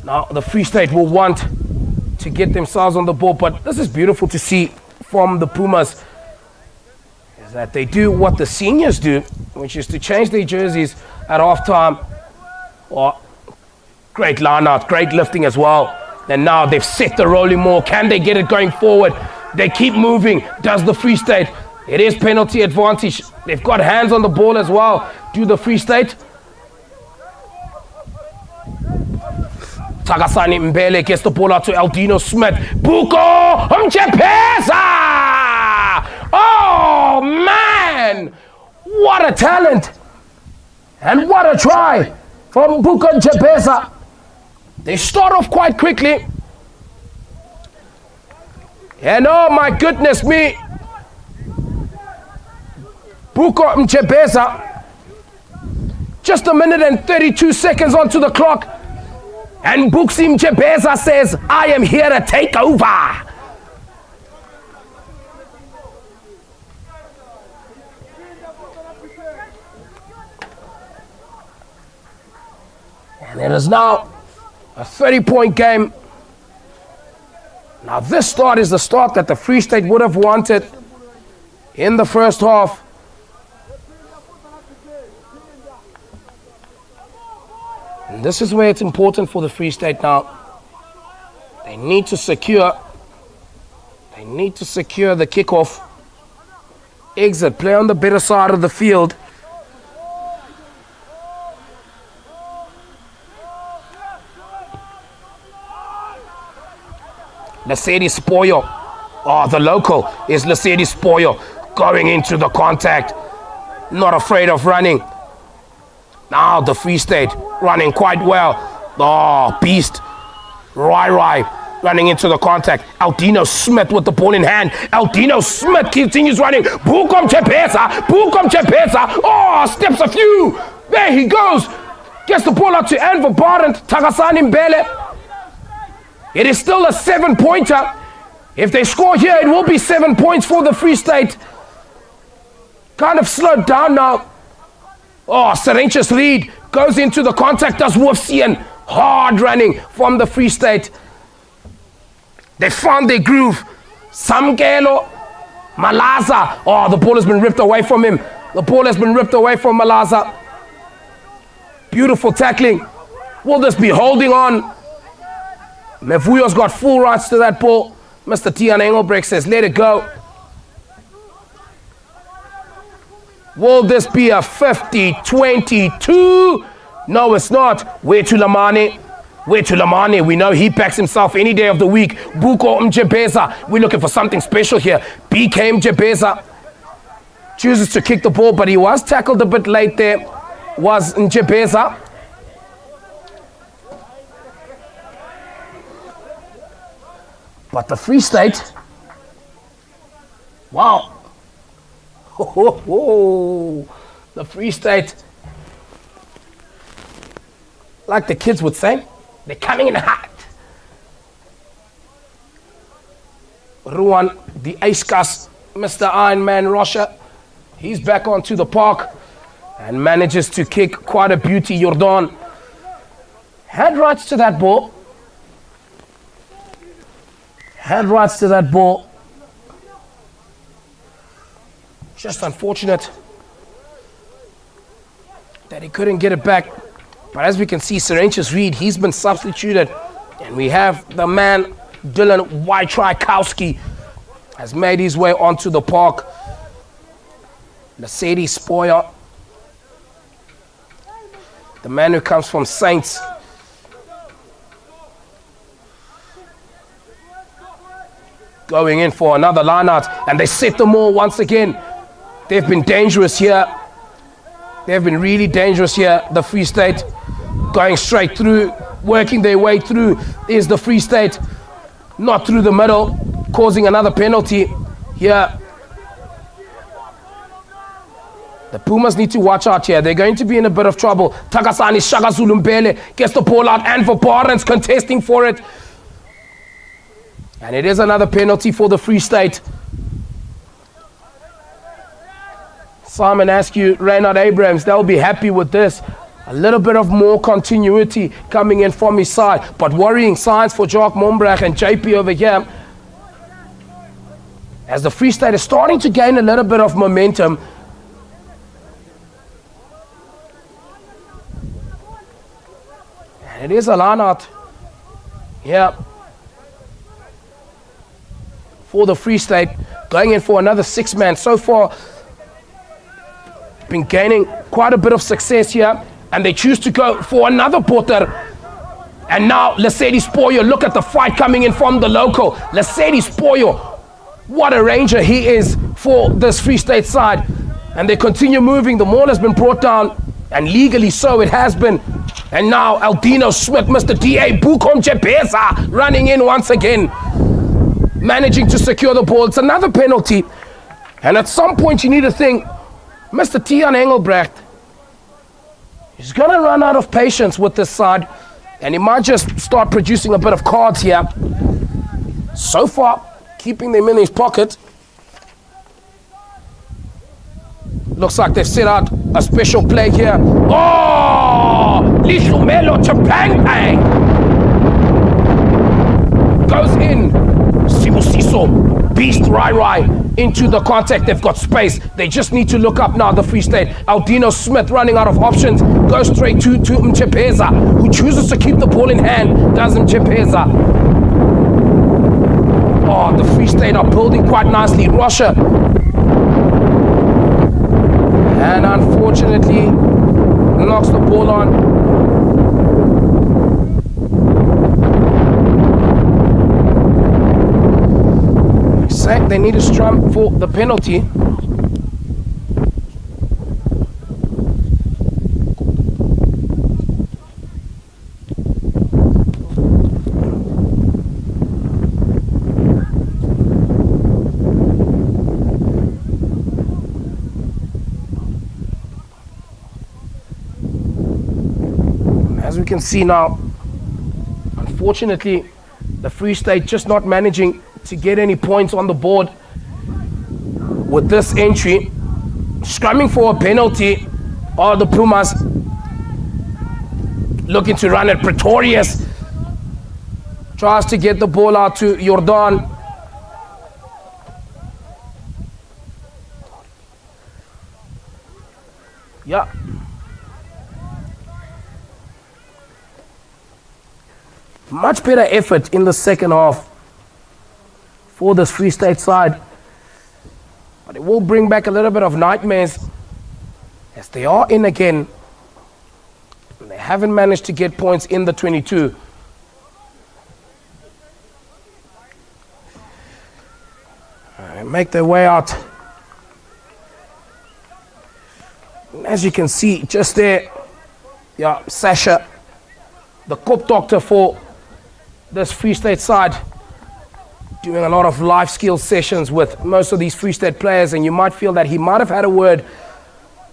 Now the Free State will want to get themselves on the ball, but this is beautiful to see from the Pumas, is that they do what the seniors do, which is to change their jerseys at halftime. Oh, great line out, great lifting as well. And now they've set the rolling more. Can they get it going forward? They keep moving. Does the Free State? It is penalty advantage. They've got hands on the ball as well. Do the Free State? Tagasani Mbele gets the ball out to Aldino Smith. Buko Mchepesa! Oh, man! What a talent! And what a try from Buko Mchepesa. They start off quite quickly. And oh, my goodness me. Buko Mchepesa. Just a minute and 32 seconds onto the clock. And Buksi Mchepesa says, I am here to take over. And it is now a 30-point game. Now this start is the start that the Free State would have wanted in the first half. And this is where it's important for the Free State now. They need to secure the kickoff. Exit, play on the better side of the field. Lesedi Spoyo. Oh, the local is Lesedi Spoyo going into the contact. Not afraid of running. Now the Free State running quite well. Oh, beast. Rai running into the contact. Aldino Smith with the ball in hand. Aldino Smith continues running. Bukom Chepesa. Oh, steps a few. There he goes. Gets the ball out to Anver Barent. Tagasani Mbele. It is still a 7-pointer. If they score here, it will be 7 points for the Free State. Kind of slowed down now. Oh, Serenchus Reed goes into the contact, does Wolfsian. Hard running from the Free State. They found their groove. Samgelo, Malaza. Oh, the ball has been ripped away from him. The ball has been ripped away from Malaza. Beautiful tackling. Will this be holding on? Mevuyo's got full rights to that ball. Mr. Tian Engelbrecht says, let it go. Will this be a 50-22? No, it's not. Where to Lamane? We know he backs himself any day of the week. Buko Mchepesa. We're looking for something special here. BK Mchepesa chooses to kick the ball, but he was tackled a bit late there. Was Mchepesa. But the Free State, wow. The Free State, like the kids would say, they're coming in hot. Ruan, the Ace-Gas, Mr. Iron Man Rocha, he's back onto the park and manages to kick quite a beauty. Jordan had rights to that ball. Just unfortunate that he couldn't get it back. But as we can see, Serenchus Reed, he's been substituted. And we have the man, Dylan Wojciechowski. has made his way onto the park. Lesedi Spoyer, the man who comes from Saints. Going in for another line out, and they set them all once again. They've been dangerous here. They've been really dangerous here, the Free State. Going straight through, working their way through is the Free State. Not through the middle, causing another penalty here. The Pumas need to watch out here. They're going to be in a bit of trouble. Takasani Shagazulu Mbele gets the ball out, and for Barnes contesting for it. And it is another penalty for the Free State. Simon Askew, Reynard Abrams, they'll be happy with this. A little bit of more continuity coming in from his side. But worrying signs for Jacques Mombrach and JP over here. As the Free State is starting to gain a little bit of momentum. And it is a line out here for the Free State. Going in for another 6-man. So far, been gaining quite a bit of success here. And they choose to go for another Potter. And now Lesedi Spoyer, look at the fight coming in from the local. Lesedi Spoyer, what a ranger he is for this Free State side. And they continue moving. The ball has been brought down, and legally so it has been. And now Aldino Smith, Mr. D.A. Bukom Chepesa, running in once again. Managing to secure the ball. It's another penalty. And at some point you need to think, Mr. Tian Engelbrecht, he's going to run out of patience with this side, and he might just start producing a bit of cards here. So far, keeping them in his pocket. Looks like they've set out a special play here. Oh! Lishumelo Chapang goes in. Simusiso, Beast Rai into the contact. They've got space. They just need to look up now, the Free State. Aldino Smith running out of options. Goes straight to Mchepeza, who chooses to keep the ball in hand. Does Mchepeza. Oh, the Free State are building quite nicely. Russia. And unfortunately, knocks the ball on. They need to strum for the penalty. As we can see now, unfortunately, the Free State just not managing to get any points on the board with this entry. Scrumming for a penalty are the Pumas. Looking to run it. Pretorius tries to get the ball out to Jordan. Yeah. Much better effort in the second half for this Free State side. But it will bring back a little bit of nightmares as they are in again. They haven't managed to get points in the 22. They make their way out. As you can see just there, yeah, Sasha, the cop doctor for this Free State side, doing a lot of life skills sessions with most of these Free State players, and you might feel that he might have had a word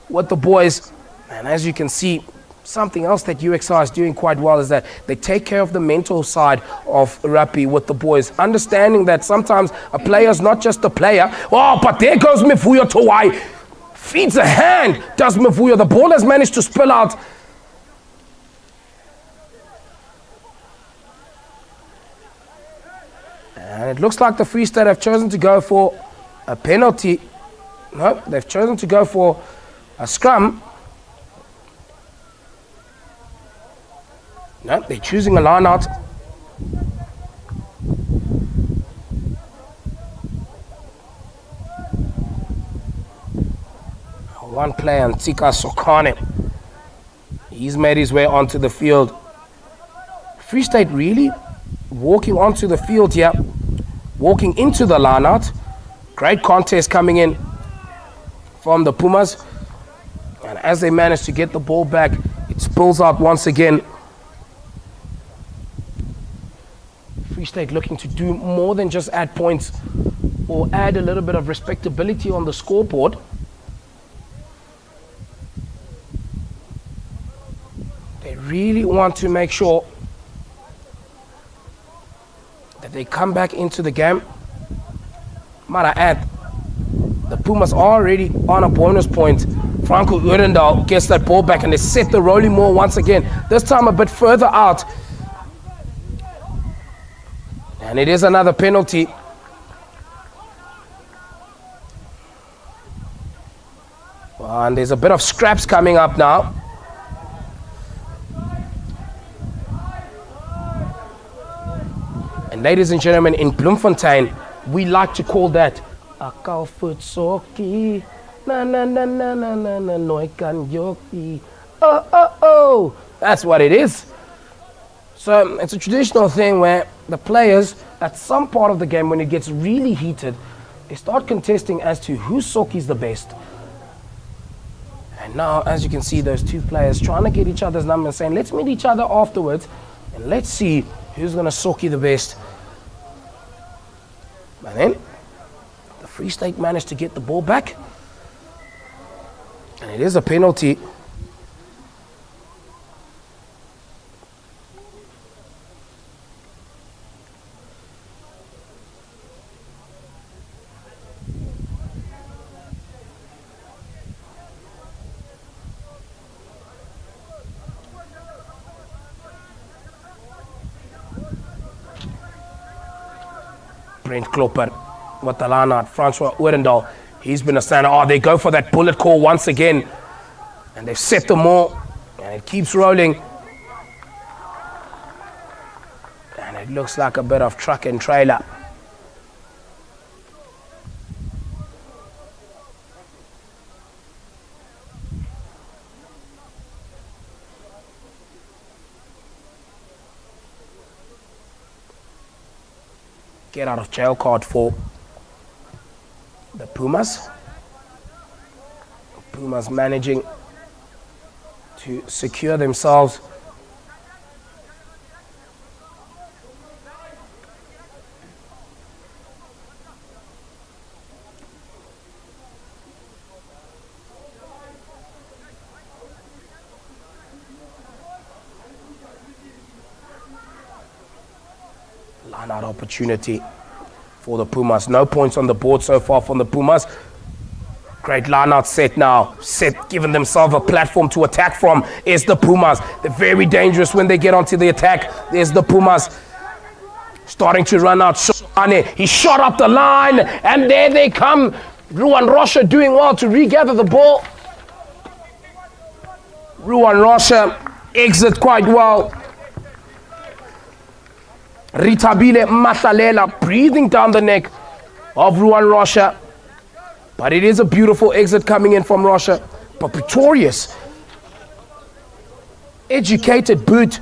with the boys. And as you can see, something else that UXI is doing quite well is that they take care of the mental side of rugby with the boys, understanding that sometimes a player's not just a player. Oh, but there goes Mivuyo Towai. Feeds a hand, does Mivuyo. The ball has managed to spill out. And it looks like the Free State have chosen to go for a penalty. No, they've chosen to go for a scrum. No, they're choosing a line out. one player, Ntsika Sokane. He's made his way onto the field. Free State really walking onto the field here, walking into the line-out. Great contest coming in from the Pumas. And as they manage to get the ball back, it spills out once again. Free State looking to do more than just add points or add a little bit of respectability on the scoreboard. They really want to make sure that they come back into the game. Mara add, the Pumas are already on a bonus point. Franco Urendal gets that ball back and they set the rolling more once again. This time a bit further out. And it is another penalty. And there's a bit of scraps coming up now. And ladies and gentlemen, in Bloemfontein, we like to call that a foot socky. Na na na na na na na no kan yoki. Oh oh oh. That's what it is. So it's a traditional thing where the players at some part of the game, when it gets really heated, they start contesting as to whose sock is the best. And now, as you can see, those two players trying to get each other's number, saying, let's meet each other afterwards and let's see who's going to socky the best. But then, the Free State managed to get the ball back. And it is a penalty. Brent Klopper with the line out. Francois Urendal, he's been a standard. Oh, they go for that bullet call once again. And they've set them all. And it keeps rolling. And it looks like a bit of truck and trailer. Get out of jail card for the Pumas. Pumas managing to secure themselves. Line-out opportunity for the Pumas. No points on the board so far from the Pumas. Great line-out set now. Set, giving themselves a platform to attack from is the Pumas. They're very dangerous when they get onto the attack. There's the Pumas starting to run out. He shot up the line, and there they come. Ruan Rocha doing well to regather the ball. Ruan Rocha exit quite well. Ritabile Mathalela breathing down the neck of Ruan Rocha. But it is a beautiful exit coming in from Rocha. But Pretorius, educated boot,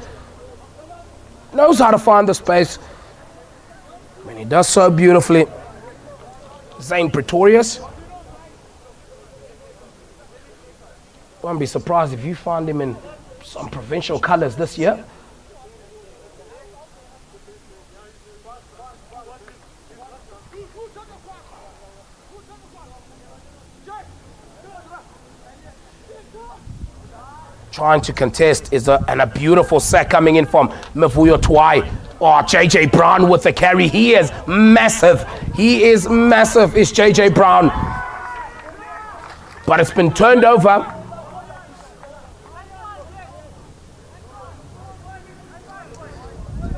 knows how to find the space. And he does so beautifully. Zane Pretorius. Won't be surprised if you find him in some provincial colors this year. Trying to contest is a beautiful sack coming in from Mavuyo Twai. Oh, JJ Brown with the carry. He is massive. He is massive, is JJ Brown. But it's been turned over.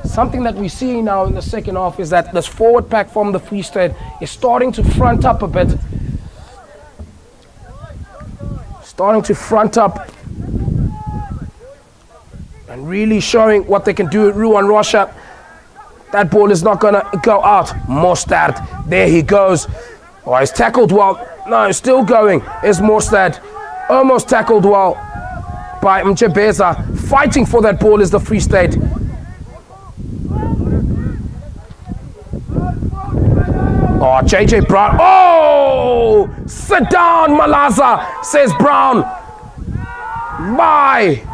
Something that we see now in the second half is that this forward pack from the Free State is starting to front up a bit. Starting to front up. And really showing what they can do at Ruan Rocha. That ball is not going to go out. Mostard, there he goes. Oh, he's tackled well. No, he's still going. It's Mostard. Almost tackled well by Mjebeza. Fighting for that ball is the Free State. Oh, JJ Brown. Oh! Sit down, Malaza, says Brown. Bye.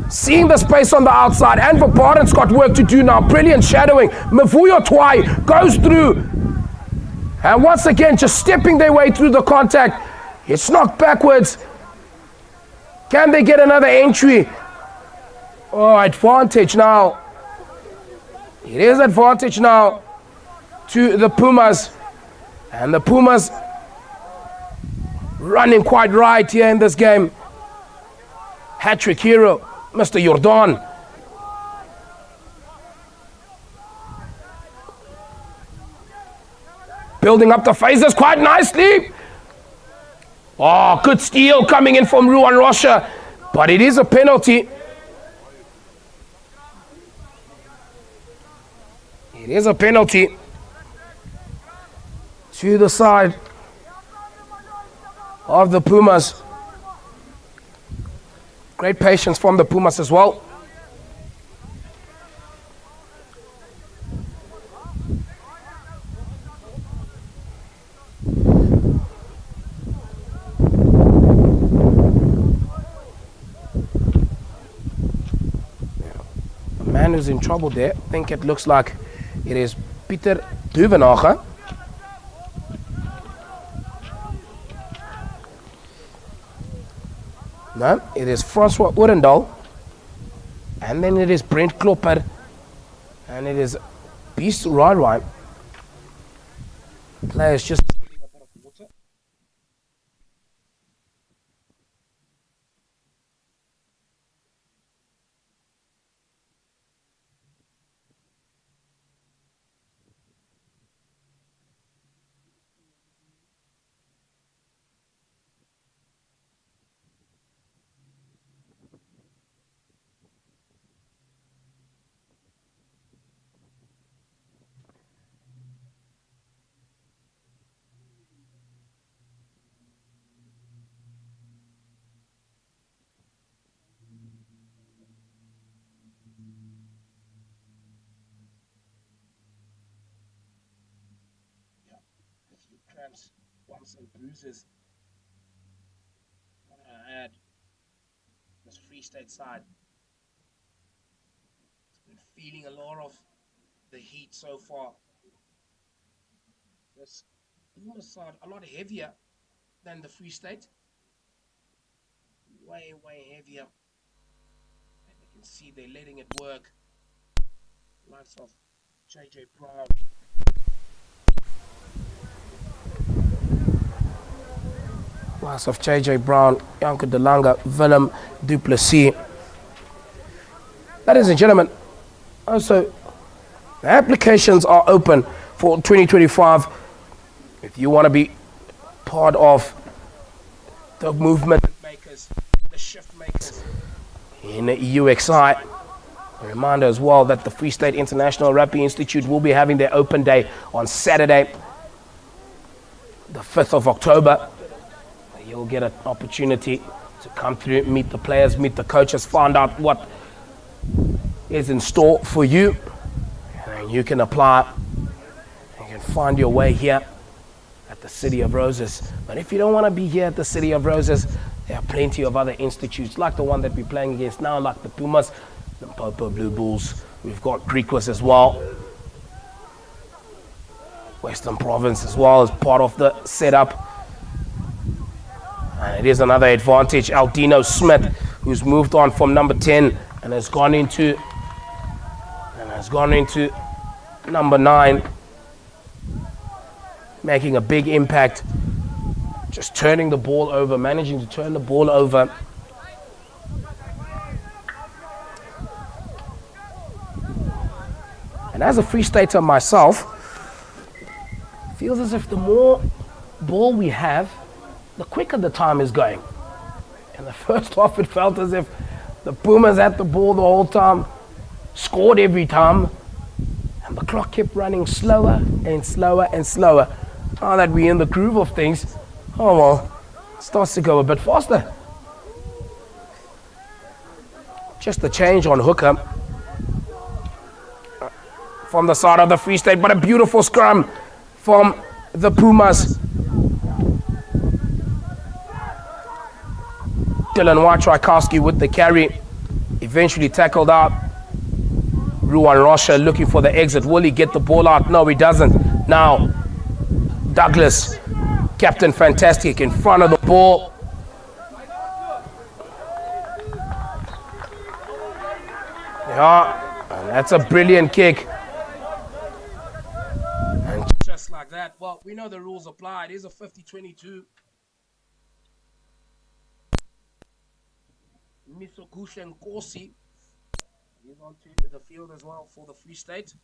Seeing the space on the outside. And Vabarin's got work to do now. Brilliant shadowing. Mavuyo Twai goes through. And once again, just stepping their way through the contact. It's knocked backwards. Can they get another entry? Oh, advantage now. It is advantage now to the Pumas. And the Pumas running quite right here in this game. Hat-trick hero, Mr. Jordan. Building up the phases quite nicely. Oh, good steal coming in from Ruan Rocha. But it is a penalty. It is a penalty to the side of the Pumas. Great patience from the Pumas as well. The man who's in trouble there, I think it looks like it is Pieter Duvenage. No, it is Francois Orendal. And then it is Brent Klopper. And it is Beast Rai. Players just getting a bit of water. Cramps, bumps and bruises had this Free State side. It's been feeling a lot of the heat so far. This Pumas side a lot heavier than the Free State. Way heavier. And you can see they're letting it work. Likes of JJ Brown. Likes of JJ Brown, Janko Delanga, Willem Duplessis. Ladies and gentlemen, also the applications are open for 2025. If you want to be part of the movement makers, the shift makers in UXI, a reminder as well that the Free State International Rugby Institute will be having their open day on Saturday, the 5th of October. You'll get an opportunity to come through, meet the players, meet the coaches, find out what is in store for you. And you can apply. You can find your way here at the City of Roses. But if you don't want to be here at the City of Roses, there are plenty of other institutes like the one that we're playing against now, like the Pumas, the Popo Blue Bulls. We've got Griquas as well. Western Province as well as part of the setup. And it is another advantage. Aldino Smith, who's moved on from number 10 and has gone into number 9, making a big impact. Just turning the ball over, managing to turn the ball over. And as a Free Stater myself, feels as if the more ball we have, the quicker the time is going. In the first half, it felt as if the Pumas had the ball the whole time, scored every time, and the clock kept running slower and slower and slower. Now that we're in the groove of things, oh well, Starts to go a bit faster. Just the change on hooker from the side of the Free State, but a beautiful scrum from the Pumas. Dylan White-Trikowski with the carry, eventually tackled out. Ruan Rocha looking for the exit. Will he get the ball out? No, he doesn't. Now, Douglas, Captain Fantastic, in front of the ball. Yeah, and that's a brilliant kick. And just like that, well, we know the rules apply. It is a 50-22. Misokusha Nkosi is onto the field as well for the Free State.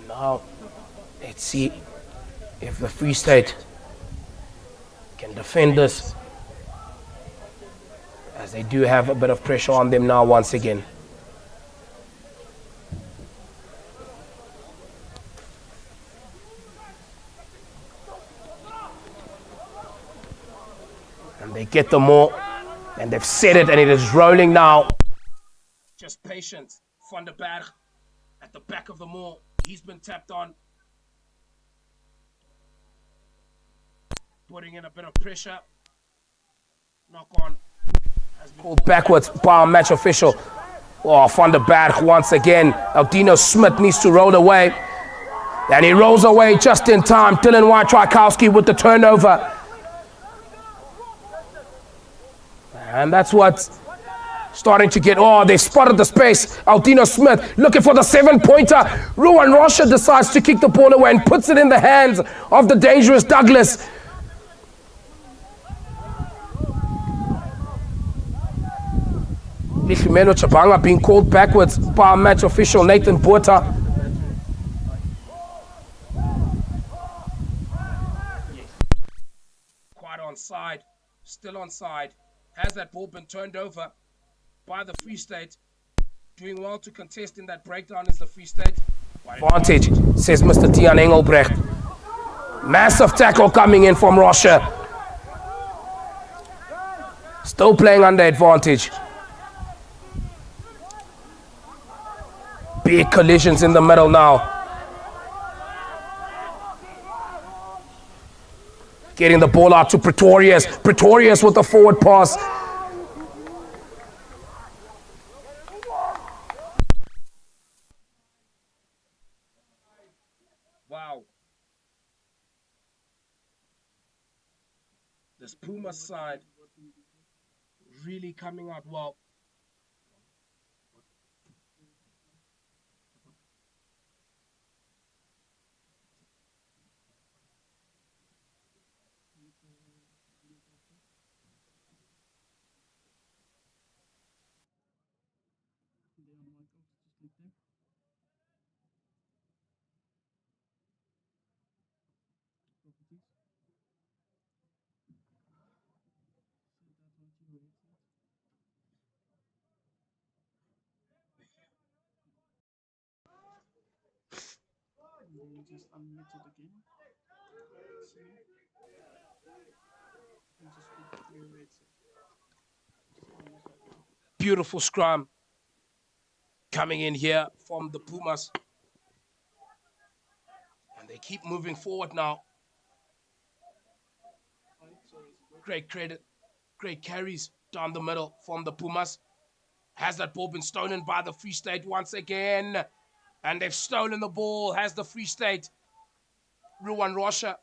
Now, let's see if the Free State can defend this, as they do have a bit of pressure on them now once again. And they get the more, and they've set it, and it is rolling now. Just patient. Van der Berg at the back of the maul. He's been tapped on. Putting in a bit of pressure. Knock on. Called backwards by our match official. Oh, Van der Berg once again. Aldino Smith needs to roll away. And he rolls away just in time. Dylan White-Trikowski with the turnover. And that's what's starting to get, they spotted the space. Aldino Smith looking for the 7-pointer. Ruan Rocha decides to kick the ball away and puts it in the hands of the dangerous Douglas. Lichimelo Chabanga being called backwards by our match official Nathan Botha. Quite onside, still onside. Has that ball been turned over by the Free State? Doing well to contest in that breakdown is the Free State. Advantage, says Mr. Tian Engelbrecht. Massive tackle coming in from Rocha. Still playing under advantage. Big collisions in the middle now. Getting the ball out to Pretorius. Pretorius with the forward pass. Wow. This Pumas side really coming out well. Just unmute it again. Beautiful scrum coming in here from the Pumas. And they keep moving forward now. Great credit, great carries down the middle from the Pumas. Has that ball been stolen by the Free State once again? And they've stolen the ball. Has the Free State. Ruan Rocha.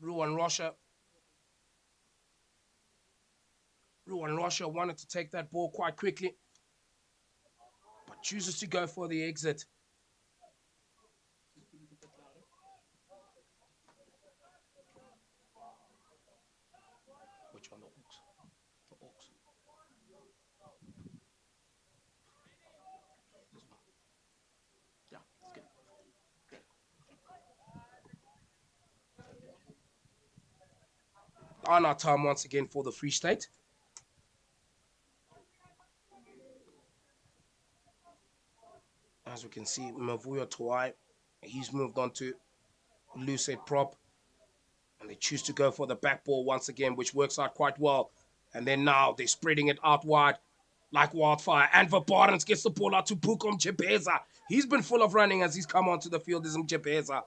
Ruan Rocha wanted to take that ball quite quickly, but chooses to go for the exit. Which one? The Oaks. The Oaks. This one. Yeah, it's good. on our time once again for the Free State. As we can see, Mavuyo Tuai, he's moved on to loose head prop. And they choose to go for the back ball once again, which works out quite well. And then now they're spreading it out wide like wildfire. And Barnes gets the ball out to Bukom Chepeza. He's been full of running as he's come onto the field, isn't Chepeza?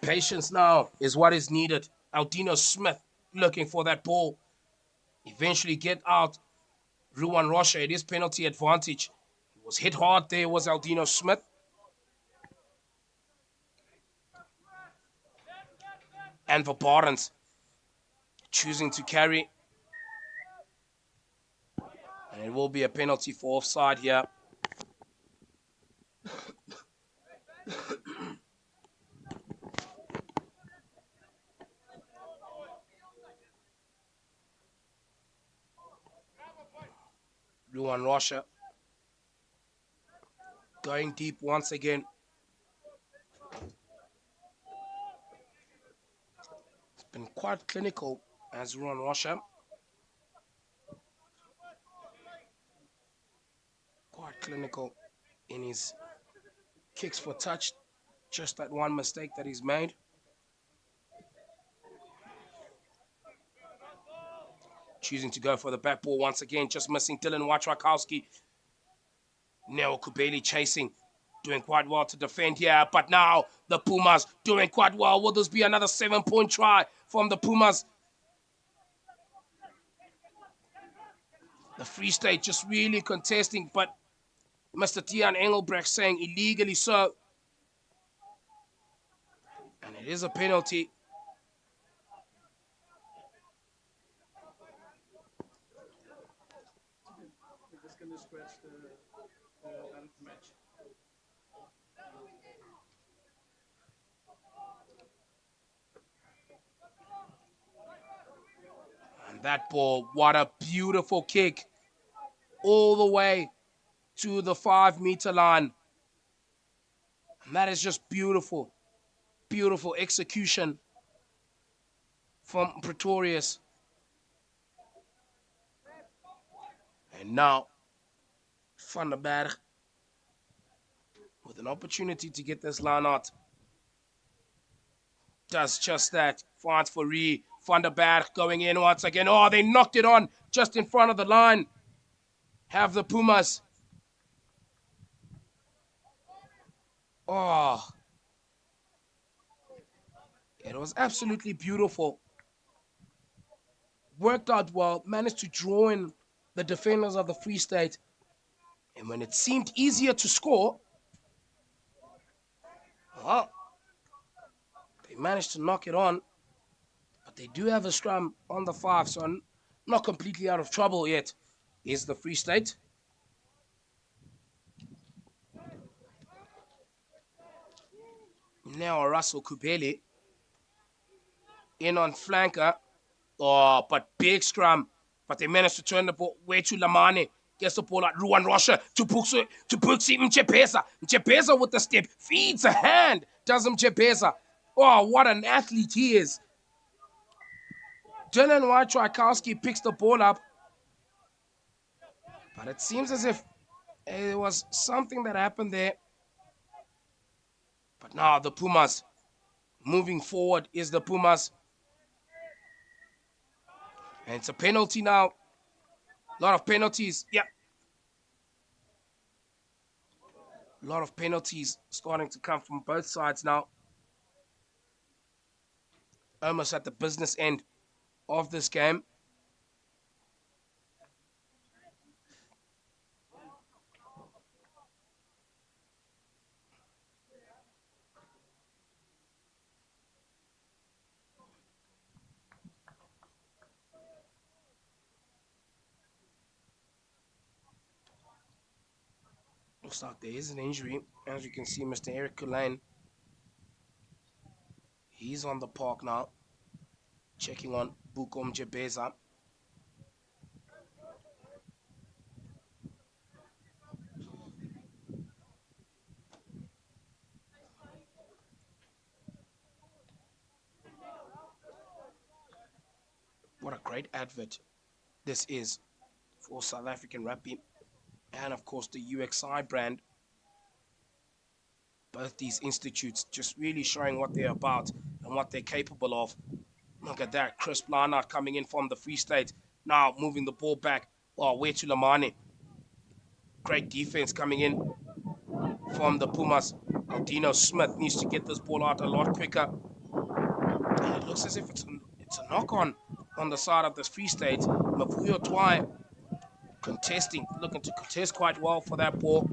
Patience now is what is needed. Aldino Smith looking for that ball. Eventually get out Ruan Rocha. It is penalty advantage. He was hit hard there, was Aldino Smith. And Barnes choosing to carry. And it will be a penalty for offside here. Ruan Rocha going deep once again. It's been quite clinical as Ruan Rocha. Quite clinical in his kicks for touch. Just that one mistake that he's made. Choosing to go for the back ball once again. Just missing Dylan Wachrakowski. Neo Kubeli chasing. Doing quite well to defend here. But now the Pumas doing quite well. Will this be another 7-point try from the Pumas? The Free State just really contesting. But Mr. Tian Engelbrecht saying illegally so. And it is a penalty. And that ball, what a beautiful kick. All the way to the 5-meter line. And that is just beautiful. Beautiful execution from Pretorius. And now, Van der Berg with an opportunity to get this line out. Does just that. Finds for Ree. Van der Berg going in once again. Oh, they knocked it on just in front of the line. Have the Pumas. Oh. It was absolutely beautiful. Worked out well. Managed to draw in the defenders of the Free State. And when it seemed easier to score, well, they managed to knock it on. But they do have a scrum on the 5, so I'm not completely out of trouble yet. Is the Free State. Now Russell Kubeli in on flanker. Oh, but big scrum. But they managed to turn the ball way to Lamane. Gets the ball at Ruan Rocha to Puxi Mchepesa. Mchepesa with the step. Feeds a hand. Does Mchepesa. Oh, what an athlete he is. Dylan Wachrakowski picks the ball up. But it seems as if it was something that happened there. But now the Pumas moving forward is the Pumas. And it's a penalty now. A lot of penalties. Yeah. A lot of penalties starting to come from both sides now. Almost at the business end of this game. Looks like there is an injury. As you can see, Mr. Eric Kulane. He's on the park now. Checking on Bukom Jebeza. great advert this is for South African rugby and, of course, the UXI brand. Both these institutes just really showing what they're about and what they're capable of. Look at that, crisp line out coming in from the Free State. Now moving the ball back. Oh, where to Lamani. Great defense coming in from the Pumas. Aldino Smith needs to get this ball out a lot quicker. And it looks as if it's a knock-on the side of this Free State. Mavuyo Twai contesting, looking to contest quite well for that ball.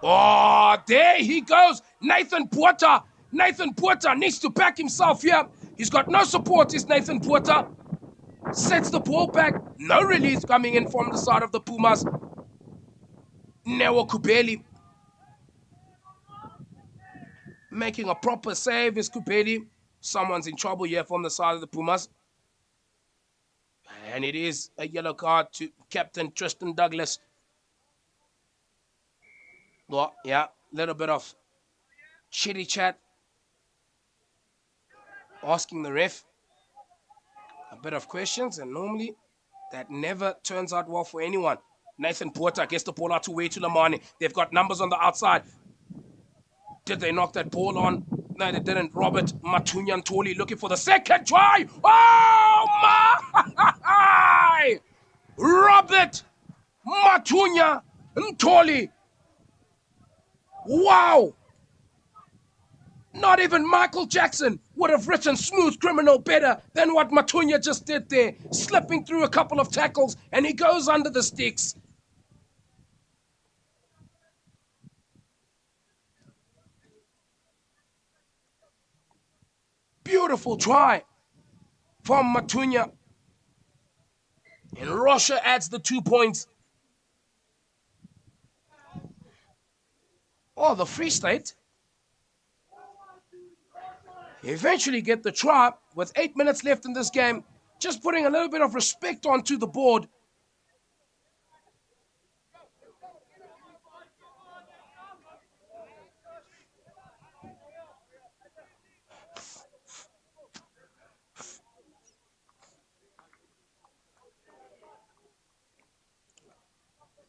Oh, there he goes. Nathan Puerta. Nathan Puerta needs to back himself here. He's got no support, is Nathan Puerta. Sets the ball back. No release coming in from the side of the Pumas. Newa Kubeli making a proper save is Kubeli. Someone's in trouble here from the side of the Pumas. And it is a yellow card to Captain Tristan Douglas. Well, yeah, a little bit of chitty chat. Asking the ref a bit of questions, and normally that never turns out well for anyone. Nathan Porter gets the ball out to way to Lamani. They've got numbers on the outside. Did they knock that ball on? No, they didn't. Robert Matunya Ntoli looking for the second try. Oh my! Robert Matunya Ntoli. Wow! Not even Michael Jackson would have written Smooth Criminal better than what Matunya just did there. Slipping through a couple of tackles, and he goes under the sticks. Beautiful try from Matunya. And Rocha adds the 2 points. Oh, the Free State eventually get the try with 8 minutes left in this game. Just putting a little bit of respect onto the board.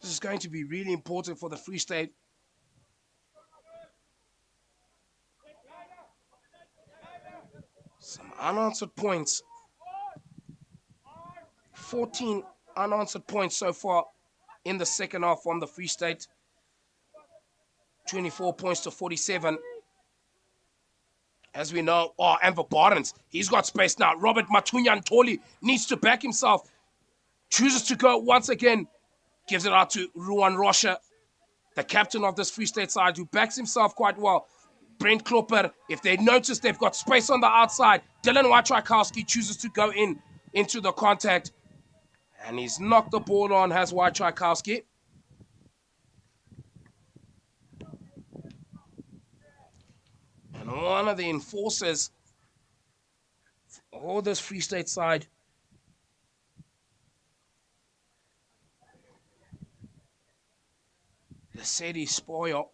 This is going to be really important for the Free State. Some unanswered points. 14 unanswered points so far in the second half from the Free State. 24 points to 47. As we know, oh, and for Barnes, he's got space now. Robert Matunya Ntoli needs to back himself. Chooses to go once again. Gives it out to Ruan Rocha, the captain of this Free State side, who backs himself quite well. Brent Klopper, if they notice they've got space on the outside, Dylan Wachikowski chooses to go into the contact. And he's knocked the ball on, has Wachikowski. And one of the enforcers for this Free State side, Lesedi Spoyo,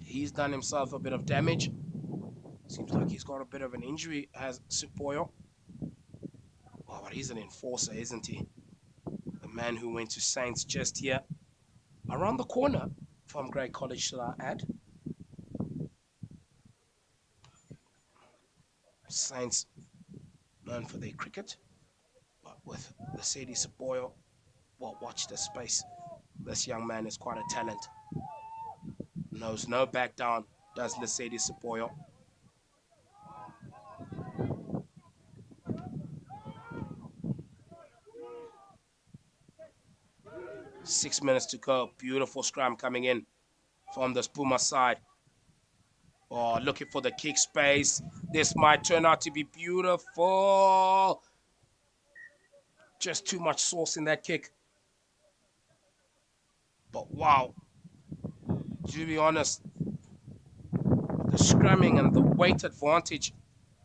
he's done himself a bit of damage. Seems like he's got a bit of an injury, has Spoyo. Oh, but he's an enforcer, isn't he? The man who went to Saints just here. Around the corner from Grey College, shall I add. Saints known for their cricket. But with Lesedi Spoyo, well, watch the space. This young man is quite a talent. Knows no back down, does Lesedi Spoyo. Six minutes to go. Beautiful scrum coming in from the Pumas side. Oh, looking for the kick space. This might turn out to be beautiful. Just too much sauce in that kick. But wow, to be honest, the scrumming and the weight advantage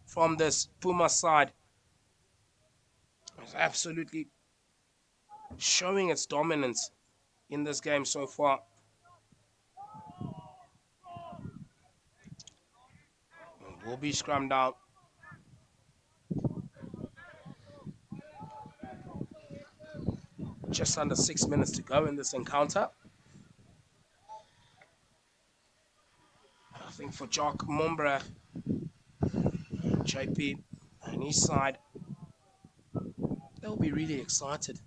from this Puma side is absolutely showing its dominance in this game so far. Will be scrummed out. Just under 6 minutes to go in this encounter. I think for Jock Mombra, JP, and his side, they'll be really excited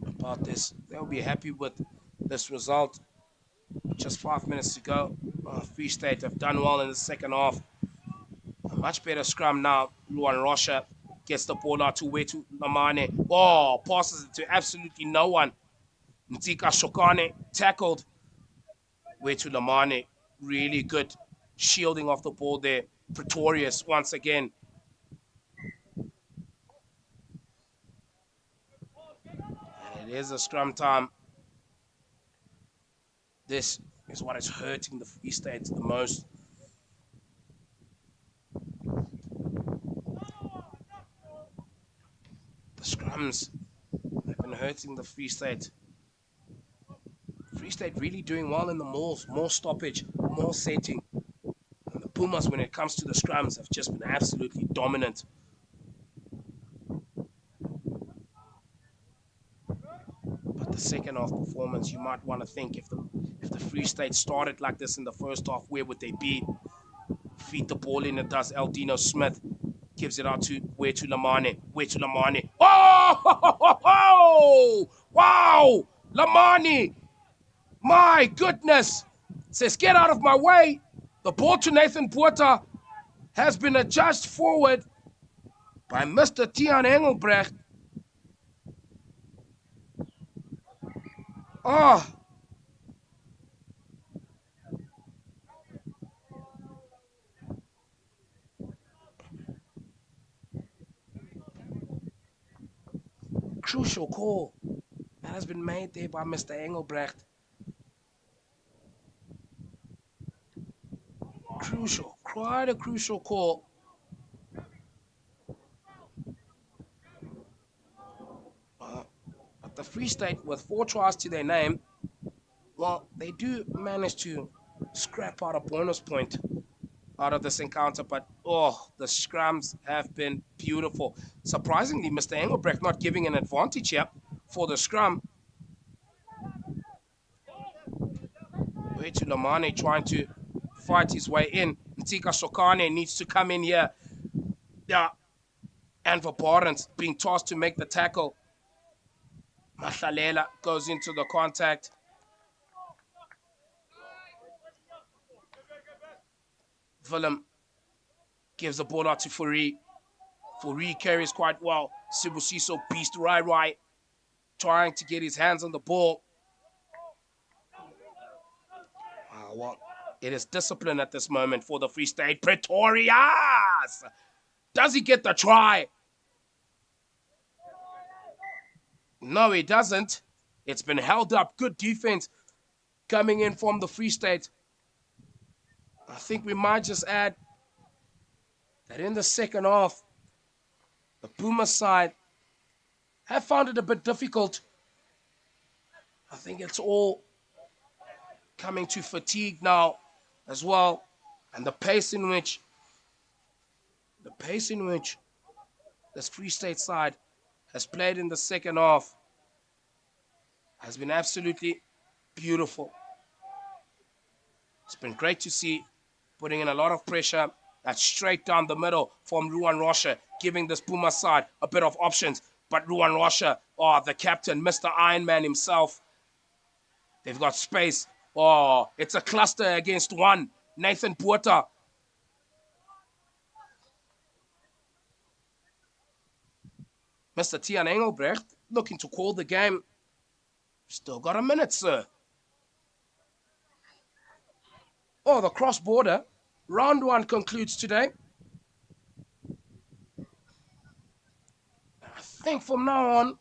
about this. They'll be happy with this result. Just 5 minutes to go. Free State have done well in the second half. A much better scrum now. Luan Rocha gets the ball out to Wetu Lamane. Oh, passes it to absolutely no one. Ntika Shokane tackled. Wetu Lamane, really good shielding off the ball there. Pretorius once again. And it is a scrum time. This is what is hurting the Free State the most. The scrums have been hurting the Free State. Free State really doing well in the mauls, more stoppage, more setting. And the Pumas, when it comes to the scrums, have just been absolutely dominant. But the second half performance, you might want to think if the Free State started like this in the first half, where would they be? Feed the ball in, it does Eldino Smith. Gives it out to Wetu Lamane. Wetu Lamane. Oh! Wow! Lamane! My goodness! Says, get out of my way. The ball to Nathan Porter has been adjusted forward by Mr. Tian Engelbrecht. Oh! Crucial call that has been made there by Mr. Engelbrecht. Crucial, quite a crucial call. But the Free State, with 4 tries to their name, well, they do manage to scrap out a bonus point out of this encounter, but oh, the scrums have been beautiful. Surprisingly, Mr. Engelbrecht not giving an advantage here for the scrum. Wetu Lamane trying to fight his way in. Ntika Shokane needs to come in here. Yeah, and for Barnes being tossed to make the tackle. Mahlalela goes into the contact. Willem gives the ball out to Fourie. Fourie carries quite well. Sibusiso beast right, trying to get his hands on the ball. Well, it is discipline at this moment for the Free State. Pretorius! Does he get the try? No, he doesn't. It's been held up. Good defense coming in from the Free State. I think we might just add that in the second half, the Pumas side have found it a bit difficult. I think it's all coming to fatigue now as well. And the pace in which this Free State side has played in the second half has been absolutely beautiful. It's been great to see, putting in a lot of pressure. That's straight down the middle from Ruan Rocha, giving this Puma side a bit of options. But Ruan Rocha, the captain, Mr. Ironman himself, they've got space. Oh, it's a cluster against one. Nathan Porter. Mr. Tian Engelbrecht looking to call the game. Still got a minute, sir. Oh, the cross-border. Round 1 concludes today. I think from now on,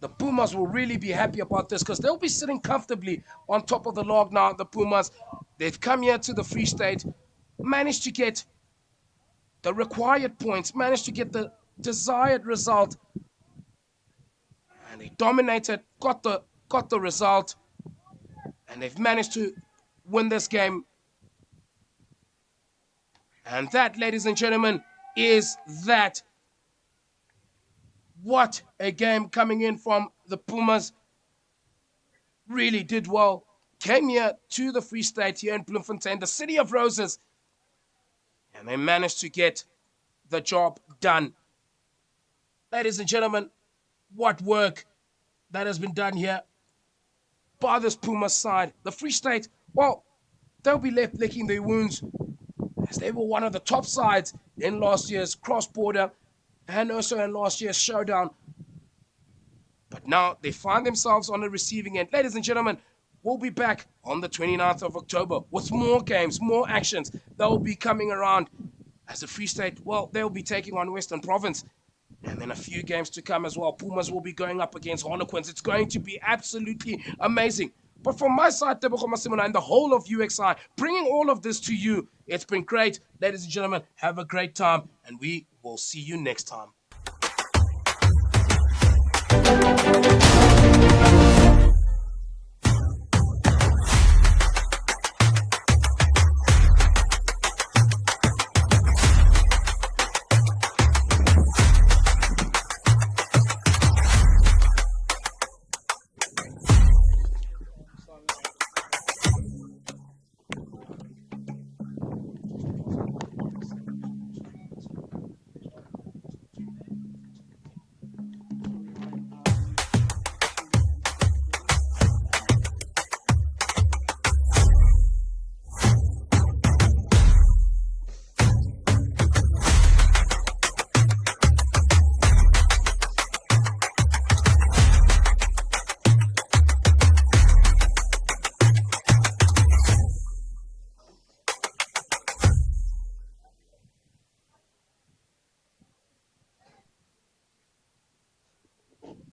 the Pumas will really be happy about this because they'll be sitting comfortably on top of the log now. The Pumas, they've come here to the Free State, managed to get the required points, managed to get the desired result. And they dominated, got the got the result, and they've managed to win this game. And that, ladies and gentlemen, is that. What a game coming in from the Pumas. Really did well. Came here to the Free State here in Bloemfontein, the city of roses, and they managed to get the job done. Ladies and gentlemen, what work that has been done here by this Pumas side. The Free State, well, they'll be left licking their wounds as they were one of the top sides in last year's cross-border and also in last year's showdown. But now they find themselves on the receiving end. Ladies and gentlemen, we'll be back on the 29th of October with more games, more actions that will be coming around as the Free State, well, they'll be taking on Western Province. And then a few games to come as well. Pumas will be going up against Harlequins. It's going to be absolutely amazing. But from my side, Tebogo Masimona and the whole of UXI, bringing all of this to you, it's been great. Ladies and gentlemen, have a great time, and we will see you next time.